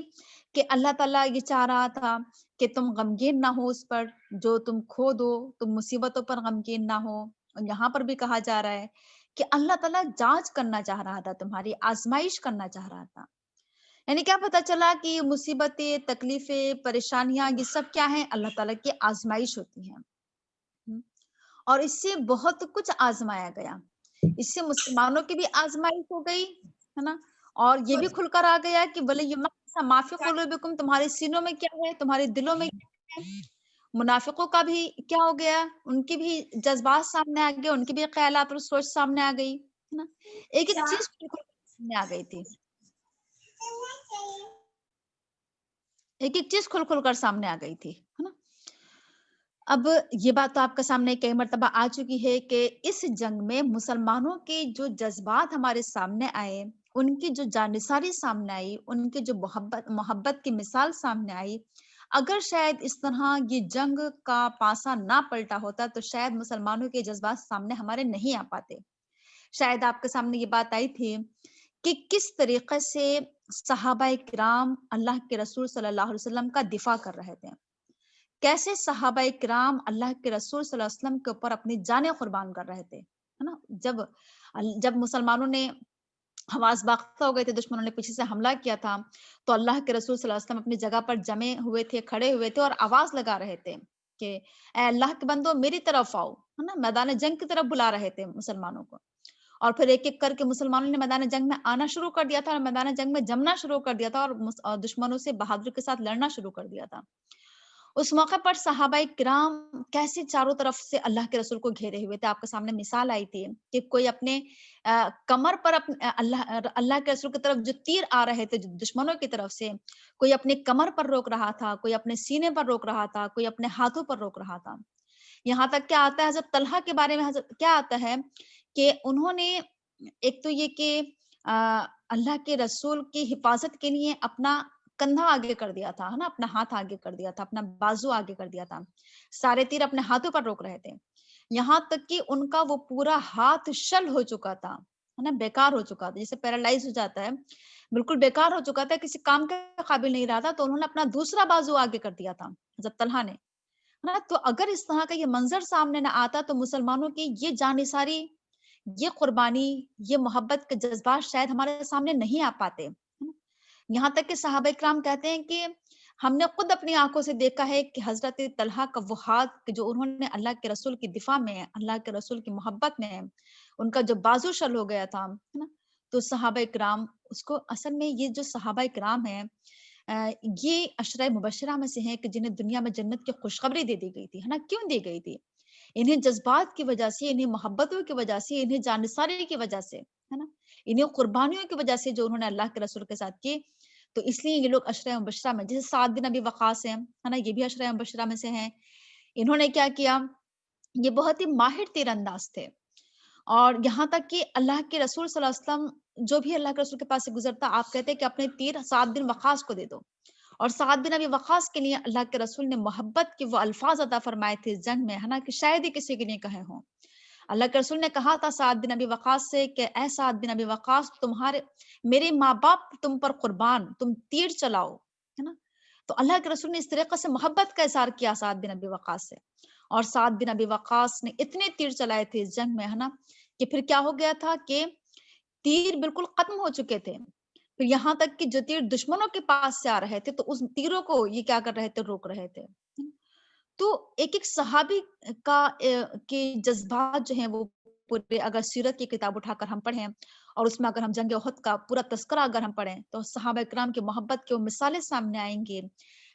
کہ اللہ تعالیٰ یہ چاہ رہا تھا کہ تم غمگین نہ ہو اس پر جو تم کھو دو، تم مصیبتوں پر غمگین نہ ہو. اور یہاں پر بھی کہا جا رہا ہے کہ اللہ تعالیٰ جانچ کرنا چاہ رہا تھا، تمہاری آزمائش کرنا چاہ رہا تھا. یعنی کیا پتا چلا کہ یہ مصیبتیں، تکلیفیں، پریشانیاں، یہ سب کیا ہیں؟ اللہ تعالیٰ کی آزمائش ہوتی ہیں. اور اس سے بہت کچھ آزمایا گیا. اس سے مسلمانوں کی بھی آزمائش ہو گئی ہے نا، اور یہ بھی کھل کر آ گیا کہ بولے یہ معافی قلوبکم، تمہارے سینوں میں کیا ہے، تمہارے دلوں میں کیا ہے. منافقوں کا بھی کیا ہو گیا، ان کی بھی جذبات سامنے آ گئے، ان کی بھی خیالات اور سوچ سامنے آ گئی ہے نا. ایک ایک چیز سامنے آ گئی تھی، ایک ایک چیز کھل کھل کر سامنے آ گئی تھی ہے نا. اب یہ بات تو آپ کے سامنے کئی مرتبہ آ چکی ہے کہ اس جنگ میں مسلمانوں کے جو جذبات ہمارے سامنے آئے، ان کی جو جانثاری سامنے آئی، ان کی جو محبت کی مثال سامنے آئی، اگر شاید اس طرح یہ جنگ کا پاسا نہ پلٹا ہوتا تو شاید مسلمانوں کے جذبات سامنے ہمارے نہیں آ پاتے. شاید آپ کے سامنے یہ بات آئی تھی کہ کس طریقے سے صحابہ کرام اللہ کے رسول صلی اللہ علیہ وسلم کا دفاع کر رہے تھے، کیسے صحابہ کرام اللہ کے رسول صلی اللہ علیہ وسلم کے اوپر اپنی جانیں قربان کر رہے تھے ہے نا. جب مسلمانوں نے حواس باختہ ہو گئے تھے، دشمنوں نے پیچھے سے حملہ کیا تھا، تو اللہ کے رسول صلی اللہ علیہ وسلم اپنی جگہ پر جمے ہوئے تھے، کھڑے ہوئے تھے اور آواز لگا رہے تھے کہ اے اللہ کے بندو میری طرف آؤ ہے نا. میدان جنگ کی طرف بلا رہے تھے مسلمانوں کو. اور پھر ایک ایک کر کے مسلمانوں نے میدان جنگ میں آنا شروع کر دیا تھا، اور میدان جنگ میں جمنا شروع کر دیا تھا، اور دشمنوں سے بہادری کے ساتھ لڑنا شروع کر دیا تھا. اس موقع پر صحابہ کرام کیسے چاروں طرف سے اللہ کے رسول کو گھیرے ہوئے تھے. آپ کے سامنے مثال آئی تھی کہ کوئی اپنے کمر پر اللہ کے رسول کی طرف جو تیر آ رہے تھے دشمنوں کی طرف سے، کوئی اپنے کمر پر روک رہا تھا، کوئی اپنے سینے پر روک رہا تھا، کوئی اپنے ہاتھوں پر روک رہا تھا. یہاں تک کیا آتا ہے حضرت طلحہ کے بارے میں، حضرت کیا آتا ہے کہ انہوں نے ایک تو یہ کہ اللہ کے رسول کی حفاظت کے لیے اپنا کندھا آگے کر دیا تھا ہے نا، اپنا ہاتھ آگے کر دیا تھا، اپنا بازو آگے کر دیا تھا. سارے تیر اپنے ہاتھوں پر روک رہے تھے، یہاں تک کہ ان کا وہ پورا ہاتھ شل ہو چکا تھا ہے نا، بیکار ہو چکا تھا، جیسے پیرالائز ہو جاتا ہے، بالکل بیکار ہو چکا تھا، کسی کام کے قابل نہیں رہا تھا. تو انہوں نے اپنا دوسرا بازو آگے کر دیا تھا حضرت طلحہ نے ہے نا. تو اگر اس طرح کا یہ منظر سامنے نہ آتا تو مسلمانوں کی یہ جانثاری، یہ قربانی، یہ محبت کے جذبات شاید ہمارے سامنے نہیں آ پاتے. یہاں تک کہ صحابہ کرام کہتے ہیں کہ ہم نے خود اپنی آنکھوں سے دیکھا ہے کہ حضرت طلحہ کا وہ ہاتھ جو انہوں نے اللہ کے رسول کی دفاع میں، اللہ کے رسول کی محبت میں، ان کا جو بازو شل ہو گیا تھا ہے نا. تو صحابہ کرام اس کو اصل میں، یہ جو صحابہ کرام ہیں یہ عشرہ مبشرہ میں سے ہیں کہ جنہیں دنیا میں جنت کی خوشخبری دے دی گئی تھی ہے نا. کیوں دی گئی تھی؟ انہیں جذبات کی وجہ سے، انہیں محبتوں کی وجہ سے، انہیں جانثاری کی وجہ سے ہے نا، انہیں قربانیوں کی وجہ سے جو انہوں نے اللہ کے رسول کے ساتھ کی. تو اس لیے یہ لوگ عشرہ مبشرہ میں، جیسے سعد بن ابی وقاص ہیں ہے نا، یہ بھی عشرہ مبشرہ میں سے ہیں. انہوں نے کیا کیا؟ یہ بہت ہی ماہر تیر انداز تھے، اور یہاں تک کہ اللہ کے رسول صلی اللہ علیہ وسلم جو بھی اللہ کے رسول کے پاس سے گزرتا، آپ کہتے کہ اپنے تیر سعد بن وقاص کو دے دو. اور سعد بن ابی وقاص کے لیے اللہ کے رسول نے محبت کے وہ الفاظ عطا فرمائے تھے جنگ میں ہے نا، کہ شاید ہی کسی کے لیے کہے ہوں. اللہ کے رسول نے کہا تھا سعد بن ابی وقاص سے کہ اے سعد بن ابی وقاص، میرے ماں باپ تم پر قربان، تم تیر چلاؤ ہے نا. تو اللہ کے رسول نے اس طریقے سے محبت کا اظہار کیا سعد بن ابی وقاص سے، اور سعد بن ابی وقاص نے اتنے تیر چلائے تھے اس جنگ میں ہے نا، کہ پھر کیا ہو گیا تھا کہ تیر بالکل ختم ہو چکے تھے. پھر یہاں تک کہ جو تیر دشمنوں کے پاس سے آ رہے تھے تو اس تیروں کو یہ کیا کر رہے تھے؟ روک رہے تھے. تو ایک ایک صحابی کا کے جذبات جو ہیں وہ پورے، اگر سیرت کی کتاب اٹھا کر ہم پڑھیں اور اس میں اگر ہم جنگ احد کا پورا تذکرہ اگر ہم پڑھیں تو صحابہ کرام کی محبت کی وہ مثالیں سامنے آئیں گی،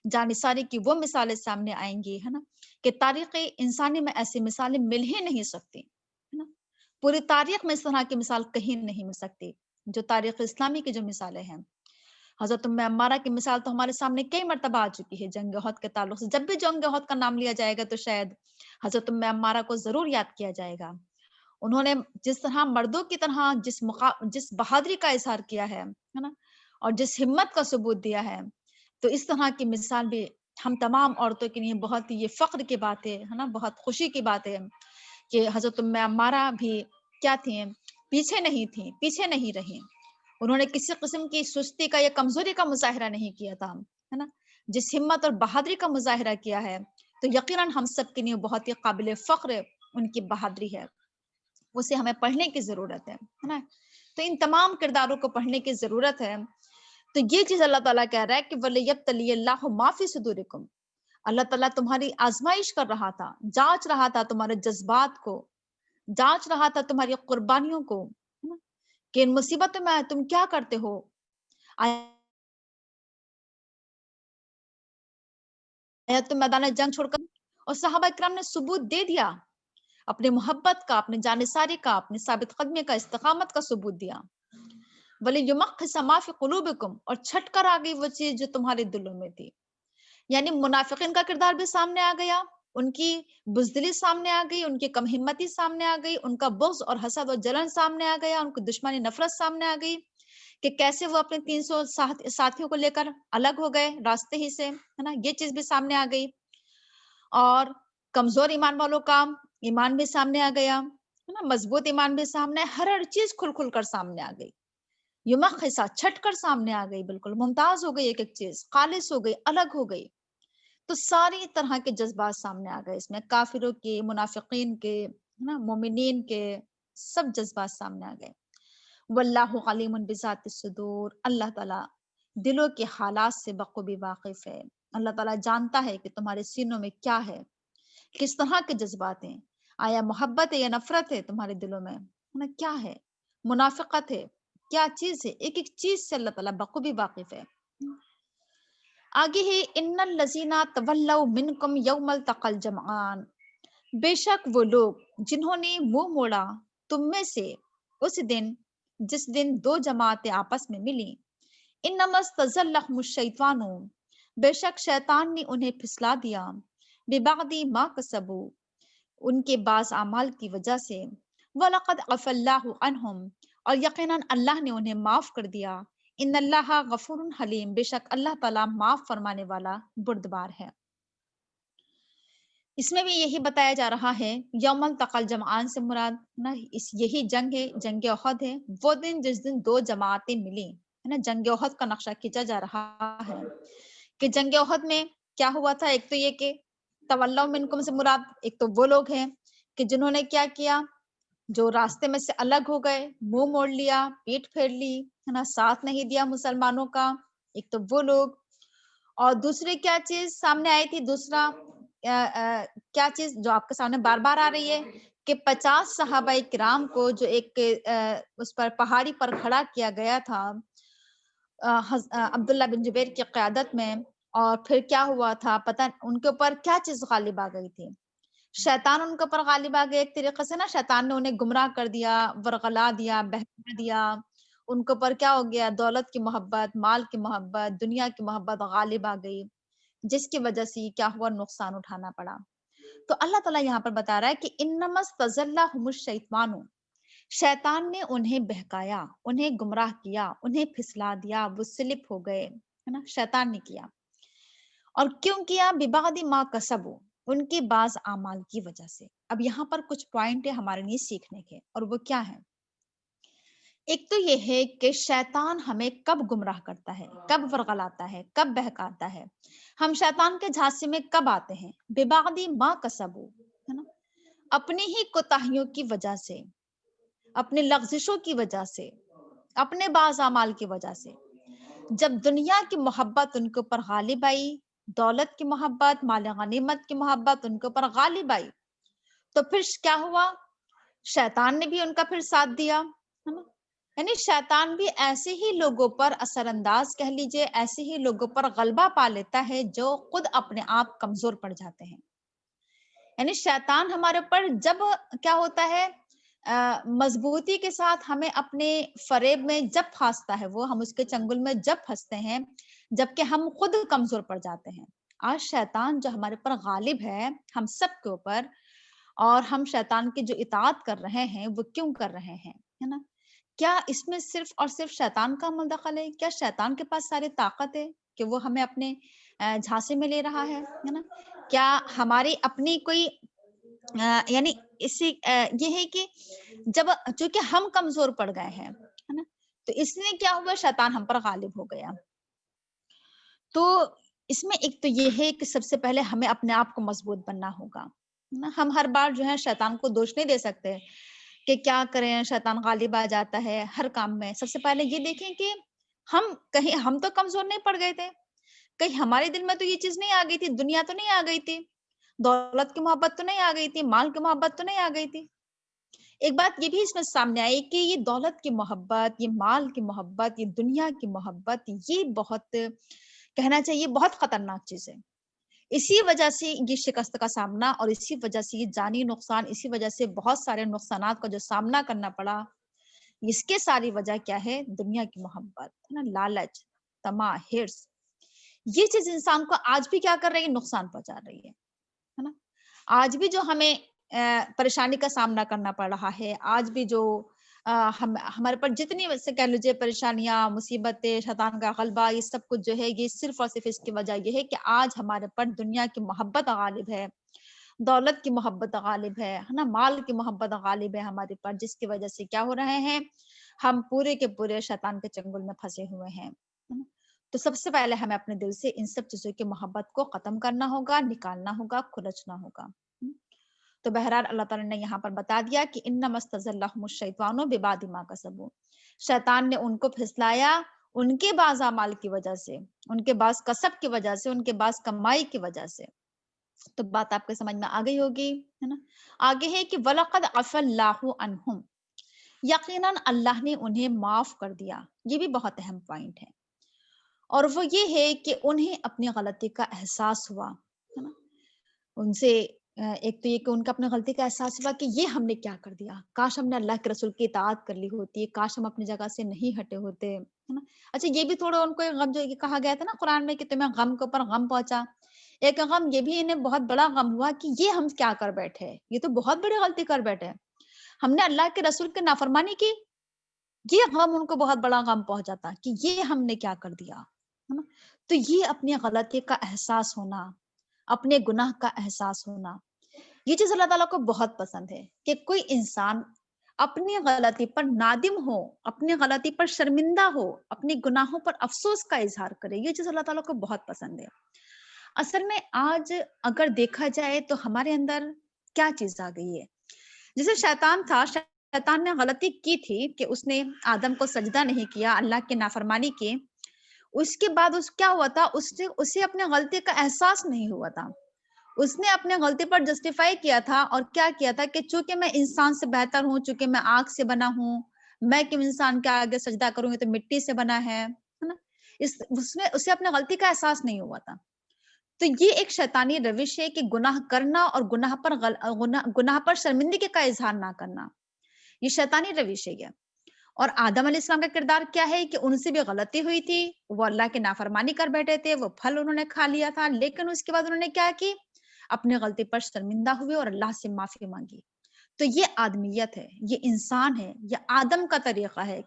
جانثاری کی وہ مثالیں سامنے آئیں گی ہے نا، کہ تاریخ انسانی میں ایسی مثالیں مل ہی نہیں سکتی ہے نا. پوری تاریخ میں اس طرح کی مثال کہیں نہیں مل سکتی جو تاریخ اسلامی کی جو مثالیں ہیں. حضرت ام عمارہ کی مثال تو ہمارے سامنے کئی مرتبہ آ چکی ہے جنگ احد کے تعلق سے. جب بھی جنگ احد کا نام لیا جائے گا تو شاید حضرت ام عمارہ کو ضرور یاد کیا جائے گا. انہوں نے جس طرح مردوں کی طرح جس بہادری کا اظہار کیا ہے نا، اور جس ہمت کا ثبوت دیا ہے، تو اس طرح کی مثال بھی ہم تمام عورتوں کے لیے بہت یہ فخر کی بات ہے نا، بہت خوشی کی بات ہے کہ حضرت ام عمارہ بھی کیا تھیں، پیچھے نہیں رہی. انہوں نے کسی قسم کی سستی کا یا کمزوری کا مظاہرہ نہیں کیا تھا، ہے نا. جس ہمت اور بہادری کا مظاہرہ کیا ہے، تو یقیناً ہم سب کے لیے بہت ہی قابل فخر ان کی بہادری ہے. اسے ہمیں پڑھنے کی ضرورت ہے نا. تو ان تمام کرداروں کو پڑھنے کی ضرورت ہے. تو یہ چیز اللہ تعالیٰ کہہ رہا ہے کہ وَلِيَبْتَلِيَ اللَّهُ مَا فِي صُدُورِكُمْ. اللہ تعالیٰ تمہاری آزمائش کر رہا تھا، جانچ رہا تھا تمہارے جذبات کو، جانچ رہا تھا تمہاری قربانیوں کو، ہے نا، کہ ان مصیبتوں میں تم کیا کرتے ہو. آیا تم میدان جنگ چھوڑ کر، اور صحابہ کرام نے ثبوت دے دیا اپنے محبت کا، اپنے جانثاری کا، اپنے ثابت قدمی کا، استقامت کا ثبوت دیا. وَلِيُمَحِّصَ مَا فِي قُلُوبِكُمْ، اور چھٹ کر آ گئی وہ چیز جو تمہارے دلوں میں تھی. یعنی منافقین کا کردار بھی سامنے آ گیا، ان کی بزدلی سامنے آ گئی، ان کی کم ہمتی سامنے آ گئی، ان کا بغض اور حسد اور جلن سامنے آ گیا، ان کی دشمنی نفرت سامنے آ گئی کہ کیسے وہ اپنے 300 ساتھیوں کو لے کر الگ ہو گئے راستے ہی سے، ہے نا. یہ چیز بھی سامنے آ گئی. اور کمزور ایمان والوں کا ایمان بھی سامنے آ گیا، ہے نا. مضبوط ایمان بھی سامنے، ہر چیز کھل کھل کر سامنے آ گئی. یمخصا چھٹ کر سامنے آ گئی، بالکل ممتاز ہو گئی، ایک ایک چیز خالص ہو گئی، الگ ہو گئی. تو ساری طرح کے جذبات سامنے آ گئے، اس میں کافروں کے، منافقین کے، ہے نا، مومنین کے، سب جذبات سامنے آ گئے. واللہ علیم بذات الصدور، اللہ تعالیٰ دلوں کے حالات سے بخوبی واقف ہے. اللہ تعالیٰ جانتا ہے کہ تمہارے سینوں میں کیا ہے، کس طرح کے جذبات ہیں. آیا محبت ہے یا نفرت ہے تمہارے دلوں میں، ہے نا، کیا ہے، منافقت ہے، کیا چیز ہے. ایک ایک چیز سے اللہ تعالیٰ بخوبی واقف ہے. آگے ہی ان الذین تولوا منکم یوم التقى الجمعان، بے شک وہ لوگ جنہوں نے منہ موڑا تم میں سے اس دن جس دن دو جماعتیں آپس میں ملی. انما استزلهم الشیطان، بے شک شیطان نے انہیں پھسلا دیا، ببعض ما کسبوا، ان کے بعض اعمال کی وجہ سے. وَلَقَدْ عَفَا اللَّهُ عَنْهُمْ، اور یقیناً اللہ نے انہیں معاف کر دیا. ان اللہ غفور حلیم، بے شک اللہ تعالیٰ معاف فرمانے والا بردبار ہے. اس میں بھی یہی بتایا جا رہا ہے، یوم التقى الجمعان سے مراد نا یہی جنگ ہے، جنگ احد ہے. وہ دن جس دن دو جماعتیں ملی، ہے نا. جنگ احد کا نقشہ کھینچا جا رہا ہے کہ جنگ احد میں کیا ہوا تھا. ایک تو یہ کہ تولوا منکم سے مراد ایک تو وہ لوگ ہیں کہ جنہوں نے کیا کیا، جو راستے میں سے الگ ہو گئے، منہ موڑ لیا، پیٹ پھیر لی، ہے نا، ساتھ نہیں دیا مسلمانوں کا. ایک تو وہ لوگ، اور دوسری کیا چیز سامنے آئی تھی، دوسرا کیا چیز جو آپ کے سامنے بار بار آ رہی ہے کہ 50 صحابہ کرام کو جو ایک اس پر پہاڑی پر کھڑا کیا گیا تھا عبداللہ بن جبیر کی قیادت میں. اور پھر کیا ہوا تھا پتہ، ان کے اوپر کیا چیز غالب آ گئی تھی. شیطان ان کے اوپر غالب آ گیا ایک طریقے سے نا. شیطان نے انہیں گمراہ کر دیا، ورغلا دیا، بہکا دیا. ان کے اوپر کیا ہو گیا، دولت کی محبت، مال کی محبت، دنیا کی محبت غالب آ گئی، جس کی وجہ سے کیا ہوا، نقصان اٹھانا پڑا. تو اللہ تعالیٰ یہاں پر بتا رہا ہے کہ انما استزلهم الشیطان، شیطان نے انہیں بہکایا، انہیں گمراہ کیا، انہیں پھسلا دیا، وہ سلپ ہو گئے، ہے نا. شیطان نے کیا، اور کیوں کیا، ببعض ما کسبوا، ان کے بعض اعمال کی وجہ سے. اب یہاں پر کچھ پوائنٹ ہے ہمارے لیے سیکھنے کے، اور وہ کیا ہے. ایک تو یہ ہے کہ شیطان ہمیں کب گمراہ کرتا ہے، کب ورغلاتا ہے، کب بہکاتا ہے. ہم شیطان کے جھانسے میں کب آتے ہیں، ببعض ما کسبوا، ہے نا، اپنی ہی کوتاہیوں کی وجہ سے، اپنے لغزشوں کی وجہ سے، اپنے بعض اعمال کی وجہ سے. جب دنیا کی محبت ان کے اوپر غالب آئی، دولت کی محبت، مال غنیمت کی محبت ان کے اوپر غالب آئی، تو پھر کیا ہوا، شیطان نے بھی ان کا پھر ساتھ دیا، ہے نا. یعنی شیطان بھی ایسے ہی لوگوں پر اثر انداز کہہ لیجئے، ایسے ہی لوگوں پر غلبہ پا لیتا ہے جو خود اپنے آپ کمزور پڑ جاتے ہیں. یعنی شیطان ہمارے اوپر جب کیا ہوتا ہے، مضبوطی کے ساتھ ہمیں اپنے فریب میں جب پھانستا ہے، وہ ہم اس کے چنگل میں جب پھنستے ہیں، جبکہ ہم خود کمزور پڑ جاتے ہیں. آج شیطان جو ہمارے اوپر غالب ہے، ہم سب کے اوپر، اور ہم شیطان کی جو اطاعت کر رہے ہیں وہ کیوں کر رہے ہیں، ہے نا؟ کیا اس میں صرف اور صرف شیطان کا عمل دخل ہے؟ کیا شیطان کے پاس ساری طاقت ہے کہ وہ ہمیں اپنے جھانسے میں لے رہا ہے نا؟ کیا ہماری اپنی کوئی یعنی اسی یہ ہے کہ جب چونکہ ہم کمزور پڑ گئے ہیں، ہے نا؟ تو اس لیے کیا ہوا، شیطان ہم پر غالب ہو گیا۔ تو اس میں ایک تو یہ ہے کہ سب سے پہلے ہمیں اپنے آپ کو مضبوط بننا ہوگا، ہے نا؟ ہم ہر بار جو ہے شیطان کو دوش نہیں دے سکتے کہ کیا کریں، شیطان غالب آ جاتا ہے ہر کام میں۔ سب سے پہلے یہ دیکھیں کہ ہم تو کمزور نہیں پڑ گئے تھے، کہیں ہمارے دل میں تو یہ چیز نہیں آ گئی تھی، دنیا تو نہیں آ گئی تھی، دولت کی محبت تو نہیں آ گئی تھی، مال کی محبت تو نہیں آ گئی تھی۔ ایک بات یہ بھی اس میں سامنے آئی کہ یہ دولت کی محبت، یہ مال کی محبت، یہ دنیا کی محبت، یہ بہت کہنا چاہیے بہت خطرناک چیز ہے۔ اسی وجہ سے یہ شکست کا سامنا، اور اسی وجہ سے یہ جانی نقصان، اسی وجہ سے بہت سارے نقصانات کا جو سامنا کرنا پڑا، اس کے ساری وجہ کیا ہے؟ دنیا کی محبت، ہے نا؟ لالچ، طمع، ہرس، یہ چیز انسان کو آج بھی کیا کر رہی ہے؟ نقصان پہنچا رہی ہے نا؟ آج بھی جو ہمیں پریشانی کا سامنا کرنا پڑ رہا ہے، آج بھی جو ہمارے پر جتنی ویسے کہہ لیجیے پریشانیاں، مصیبتیں، شیطان کا غلبہ، یہ سب کچھ جو ہے یہ صرف اور صرف اس کی وجہ یہ ہے کہ آج ہمارے پر دنیا کی محبت غالب ہے، دولت کی محبت غالب ہے نا؟ مال کی محبت غالب ہے ہمارے پر، جس کی وجہ سے کیا ہو رہے ہیں؟ ہم پورے کے پورے شیطان کے چنگل میں پھنسے ہوئے ہیں، ہے نا؟ تو سب سے پہلے ہمیں اپنے دل سے ان سب چیزوں کی محبت کو ختم کرنا ہوگا، نکالنا ہوگا، کھرچنا ہوگا۔ تو بہرحال اللہ تعالیٰ نے یہاں پر بتا دیا کہ انما استزلهم الشیطان ببعض ما کسبوا، شیطان نے ان کو پھسلایا ان کے بعض اعمال کی وجہ سے، ان کے بعض کسب کی وجہ سے، ان کے بعض کمائی کی وجہ سے۔ تو بات آپ کے سمجھ میں آ گئی ہوگی، ہے نا؟ آگے ہے کہ وَلَقَدْ عَفَا اللَّهُ عَنْهُمْ، یقیناً اللہ نے انہیں معاف کر دیا۔ یہ بھی بہت اہم پوائنٹ ہے، اور وہ یہ ہے کہ انہیں اپنی غلطی کا احساس ہوا، ہے نا؟ ان سے ایک تو یہ کہ ان کا اپنے غلطی کا احساس ہوا کہ یہ ہم نے کیا کر دیا، کاش ہم نے اللہ کے رسول کی اطاعت کر لی ہوتی، کاش ہم اپنی جگہ سے نہیں ہٹے ہوتے، ہے نا؟ اچھا یہ بھی تھوڑا ان کو ایک غم جو یہ کہا گیا تھا نا قرآن میں کہ تمہیں غم کے اوپر غم پہنچا، ایک غم یہ بھی انہیں بہت بڑا غم ہوا کہ یہ ہم کیا کر بیٹھے، یہ تو بہت بڑی غلطی کر بیٹھے، ہم نے اللہ کے رسول کی نافرمانی کی۔ یہ غم ان کو بہت بڑا غم پہنچا تھا کہ یہ ہم نے کیا کر دیا، ہے نا؟ تو یہ اپنی غلطی کا احساس ہونا، اپنے گناہ کا احساس ہونا، یہ چیز اللہ تعالیٰ کو بہت پسند ہے کہ کوئی انسان اپنی غلطی پر نادم ہو، اپنی غلطی پر شرمندہ ہو، اپنی گناہوں پر افسوس کا اظہار کرے، یہ چیز اللہ تعالیٰ کو بہت پسند ہے۔ اصل میں آج اگر دیکھا جائے تو ہمارے اندر کیا چیز آ گئی ہے؟ جیسے شیطان تھا، شیطان نے غلطی کی تھی کہ اس نے آدم کو سجدہ نہیں کیا، اللہ کی نافرمانی کی، اس کے بعد کیا ہوا تھا؟ اسے اپنے غلطی کا احساس نہیں ہوا تھا، اس نے اپنے غلطی پر جسٹیفائی کیا تھا، اور کیا کیا تھا کہ چونکہ میں انسان سے بہتر ہوں، چونکہ میں آگ سے بنا ہوں، میں کیوں انسان کے آگے سجدہ کروں گی، تو مٹی سے بنا ہے نا؟ اسے اپنے غلطی کا احساس نہیں ہوا تھا۔ تو یہ ایک شیطانی روش ہے کہ گناہ کرنا اور گناہ پر شرمندگی کا اظہار نہ کرنا، یہ شیطانی روش ہے۔ اور آدم علیہ السلام کا کردار کیا ہے کہ ان سے بھی غلطی ہوئی تھی، وہ اللہ کی نافرمانی کر بیٹھے تھے، وہ پھل انہوں نے کھا لیا تھا، لیکن اس کے بعد انہوں نے کیا کی؟ اپنے غلطی پر شرمندہ ہوئے اور اللہ سے معافی مانگی۔ تو یہ آدمیت ہے، یہ انسان ہے، یہ آدم کا طریقہ ہے،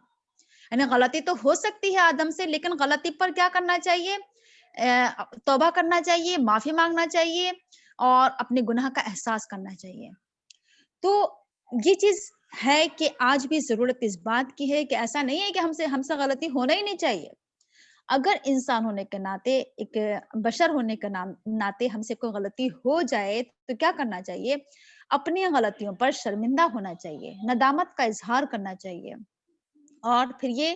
یعنی غلطی تو ہو سکتی ہے آدم سے، لیکن غلطی پر کیا کرنا چاہیے؟ توبہ کرنا چاہیے، معافی مانگنا چاہیے، اور اپنے گناہ کا احساس کرنا چاہیے۔ تو یہ چیز ہے کہ آج بھی ضرورت اس بات کی ہے کہ ایسا نہیں ہے کہ ہم سے غلطی ہونا ہی نہیں چاہیے۔ اگر انسان ہونے کے ناطے، ایک بشر ہونے کے ناطے ہم سے کوئی غلطی ہو جائے تو کیا کرنا چاہیے؟ اپنی غلطیوں پر شرمندہ ہونا چاہیے، ندامت کا اظہار کرنا چاہیے، اور پھر یہ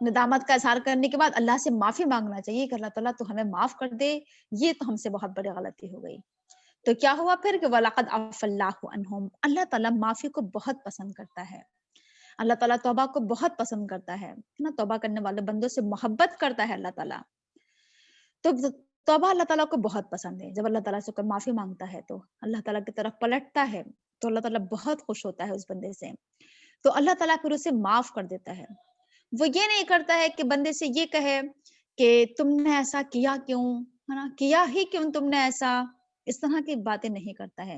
ندامت کا اظہار کرنے کے بعد اللہ سے معافی مانگنا چاہیے کہ اللہ تعالیٰ تو ہمیں معاف کر دے، یہ تو ہم سے بہت بڑی غلطی ہو گئی۔ تو کیا ہوا پھر کہ وَلَقَدْ عَفَا اللَّهُ عَنْهُمْ، اللہ تعالیٰ معافی کو بہت پسند کرتا ہے، اللہ تعالیٰ توبہ کو بہت پسند کرتا ہے نا؟ توبہ کرنے والے بندوں سے محبت کرتا ہے اللہ تعالیٰ۔ تو توبہ اللہ تعالیٰ کو بہت پسند ہے، جب اللہ تعالیٰ سے کوئی معافی مانگتا ہے تو اللہ تعالیٰ کی طرف پلٹتا ہے تو اللہ تعالیٰ بہت خوش ہوتا ہے اس بندے سے، تو اللہ تعالیٰ پھر اسے معاف کر دیتا ہے۔ وہ یہ نہیں کرتا ہے کہ بندے سے یہ کہے کہ تم نے ایسا کیا کیوں، ہے نا؟ کیا ہی کیوں تم نے ایسا، اس طرح کی باتیں نہیں کرتا ہے۔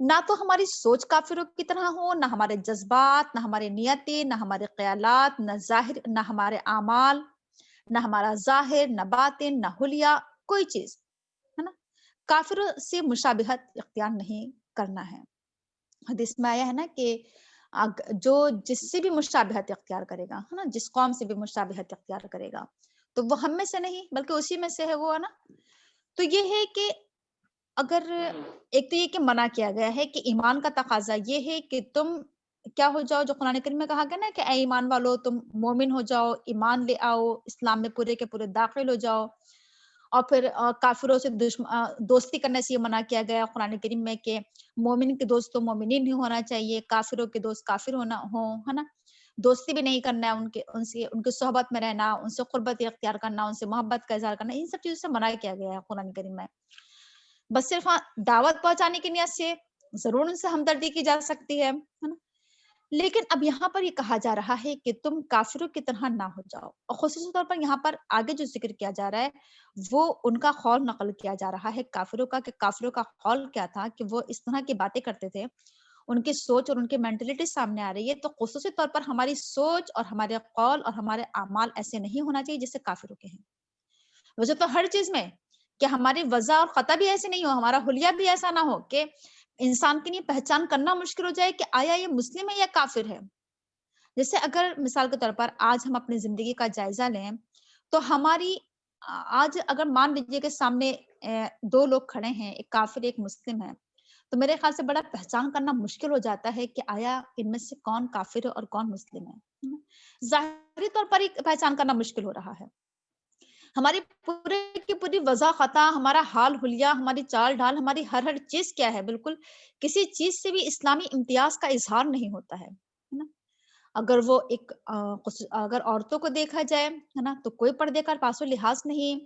نہ تو ہماری سوچ کافروں کی طرح ہو، نہ ہمارے جذبات، نہ ہمارے نیتیں، نہ ہمارے خیالات، نہ ہمارے اعمال، نہ ہمارا ظاہر، نہ باطن، نہ حلیہ، کوئی چیز، ہے نا، کافروں سے مشابہت اختیار نہیں کرنا ہے۔ حدیث میں آیا ہے نا کہ جو جس سے بھی مشابہت اختیار کرے گا، ہے نا، جس قوم سے بھی مشابہت اختیار کرے گا تو وہ ہم میں سے نہیں بلکہ اسی میں سے ہے وہ، ہے نا۔ تو یہ ہے کہ اگر ایک تو یہ کہ منع کیا گیا ہے کہ ایمان کا تقاضا یہ ہے کہ تم کیا ہو جاؤ، جو قرآن کریم میں کہا گیا نا کہ اے ایمان والو تم مومن ہو جاؤ، ایمان لے آؤ، اسلام میں پورے کے پورے داخل ہو جاؤ، اور پھر کافروں سے دوستی کرنے سے یہ منع کیا گیا قرآن کریم میں کہ مومن کے دوست تو مومنین ہی ہونا چاہیے، کافروں کے دوست کافر ہے نا، دوستی بھی نہیں کرنا ہے، ان کی صحبت میں رہنا، ان سے قربت اختیار کرنا، ان سے محبت کا اظہار کرنا، ان سب چیزوں سے منع کیا گیا ہے قرآن کریم میں۔ بس صرف دعوت پہنچانے کی نیت سے ضرور ان سے ہمدردی کی جا سکتی ہے نا، لیکن اب یہاں پر یہ کہا جا رہا ہے کہ تم کافروں کی طرح نہ ہو جاؤ، اور خصوصی طور پر یہاں پر آگے جو ذکر کیا جا رہا ہے وہ ان کا قول نقل کیا جا رہا ہے کافروں کا، کہ کافروں کا قول کیا تھا کہ وہ اس طرح کی باتیں کرتے تھے، ان کی سوچ اور ان کی مینٹلٹی سامنے آ رہی ہے، تو خصوصی طور پر ہماری سوچ اور ہمارے قول اور ہمارے اعمال ایسے نہیں ہونا چاہیے جس سے کافروں کے ہیں۔ ویسے تو ہر چیز میں کہ ہماری وضع اور خطا بھی ایسے نہیں ہو، ہمارا حلیہ بھی ایسا نہ ہو کہ انسان کے لیے پہچان کرنا مشکل ہو جائے کہ آیا یہ مسلم ہے یا کافر ہے۔ جیسے اگر مثال کے طور پر آج ہم اپنی زندگی کا جائزہ لیں تو ہماری آج اگر مان لیجیے کہ سامنے دو لوگ کھڑے ہیں، ایک کافر ایک مسلم ہے، تو میرے خیال سے بڑا پہچان کرنا مشکل ہو جاتا ہے کہ آیا ان میں سے کون کافر ہے اور کون مسلم ہے۔ ظاہری طور پر ہی پہچان کرنا مشکل ہو رہا ہے، ہماری پورے کی پوری وضع خطا، ہمارا حال حلیہ، ہماری چال ڈھال، ہماری ہر چیز کیا ہے، بالکل کسی چیز سے بھی اسلامی امتیاز کا اظہار نہیں ہوتا ہے نا۔ اگر وہ ایک اگر عورتوں کو دیکھا جائے ہے نا تو کوئی پردے کا پاس و لحاظ نہیں،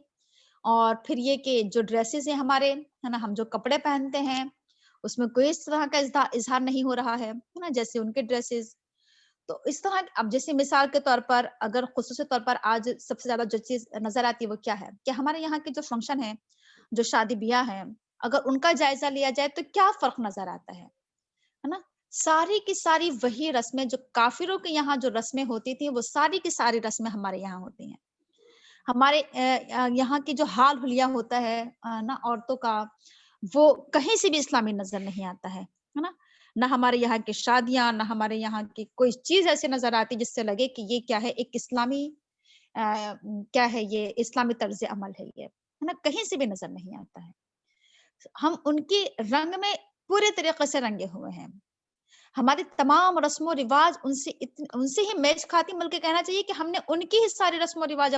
اور پھر یہ کہ جو ڈریسز ہیں ہمارے، ہے نا، ہم جو کپڑے پہنتے ہیں اس میں کوئی اس طرح کا اظہار نہیں ہو رہا ہے نا، جیسے ان کے ڈریسز۔ تو اس طرح اب جیسے مثال کے طور پر اگر خصوصی طور پر آج سب سے زیادہ جو چیز نظر آتی ہے وہ کیا ہے کہ ہمارے یہاں کے جو فنکشن ہیں، جو شادی بیاہ ہیں، اگر ان کا جائزہ لیا جائے تو کیا فرق نظر آتا ہے نا، ساری کی ساری وہی رسمیں جو کافروں کے یہاں جو رسمیں ہوتی تھیں وہ ساری کی ساری رسمیں ہمارے یہاں ہوتی ہیں۔ ہمارے یہاں کی جو حال حلیہ ہوتا ہے نا عورتوں کا، وہ کہیں سے بھی اسلامی نظر نہیں آتا ہے نا، نہ ہمارے یہاں کی شادیاں، نہ ہمارے یہاں کی کوئی چیز ایسے نظر آتی جس سے لگے کہ یہ کیا ہے، ایک اسلامی کیا ہے، یہ اسلامی طرز عمل ہے، یہ ہے نا، کہیں سے بھی نظر نہیں آتا ہے۔ ہم ان کی رنگ میں پورے طریقے سے رنگے ہوئے ہیں، ہماری تمام رسم و رواج ان سے ہی میچ کھاتی، بلکہ کہنا چاہیے کہ ہم نے ان کی ہی ساری رسم و رواج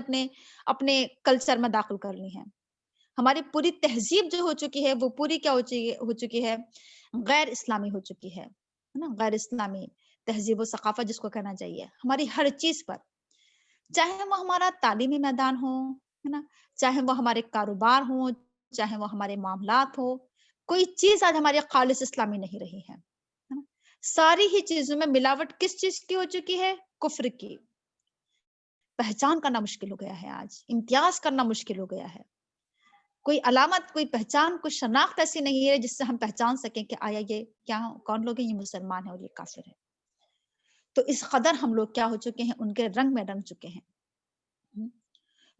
اپنے کلچر میں داخل کر لی ہیں۔ ہماری پوری تہذیب جو ہو چکی ہے وہ پوری کیا ہو چکی ہے، غیر اسلامی ہو چکی ہے نا، غیر اسلامی تہذیب و ثقافت جس کو کہنا چاہیے، ہماری ہر چیز پر، چاہے وہ ہمارا تعلیمی میدان ہو، ہے نا، چاہے وہ ہمارے کاروبار ہو، چاہے وہ ہمارے معاملات ہو، کوئی چیز آج ہماری خالص اسلامی نہیں رہی ہے نا۔ ساری ہی چیزوں میں ملاوٹ کس چیز کی ہو چکی ہے؟ کفر کی۔ پہچان کرنا مشکل ہو گیا ہے، آج امتیاز کرنا مشکل ہو گیا ہے، کوئی علامت، کوئی پہچان، کوئی شناخت ایسی نہیں ہے جس سے ہم پہچان سکیں کہ آیا یہ کیا، کون لوگ ہیں، یہ مسلمان ہے اور یہ کافر ہے۔ تو اس قدر ہم لوگ کیا ہو چکے ہیں، ان کے رنگ میں رنگ چکے ہیں۔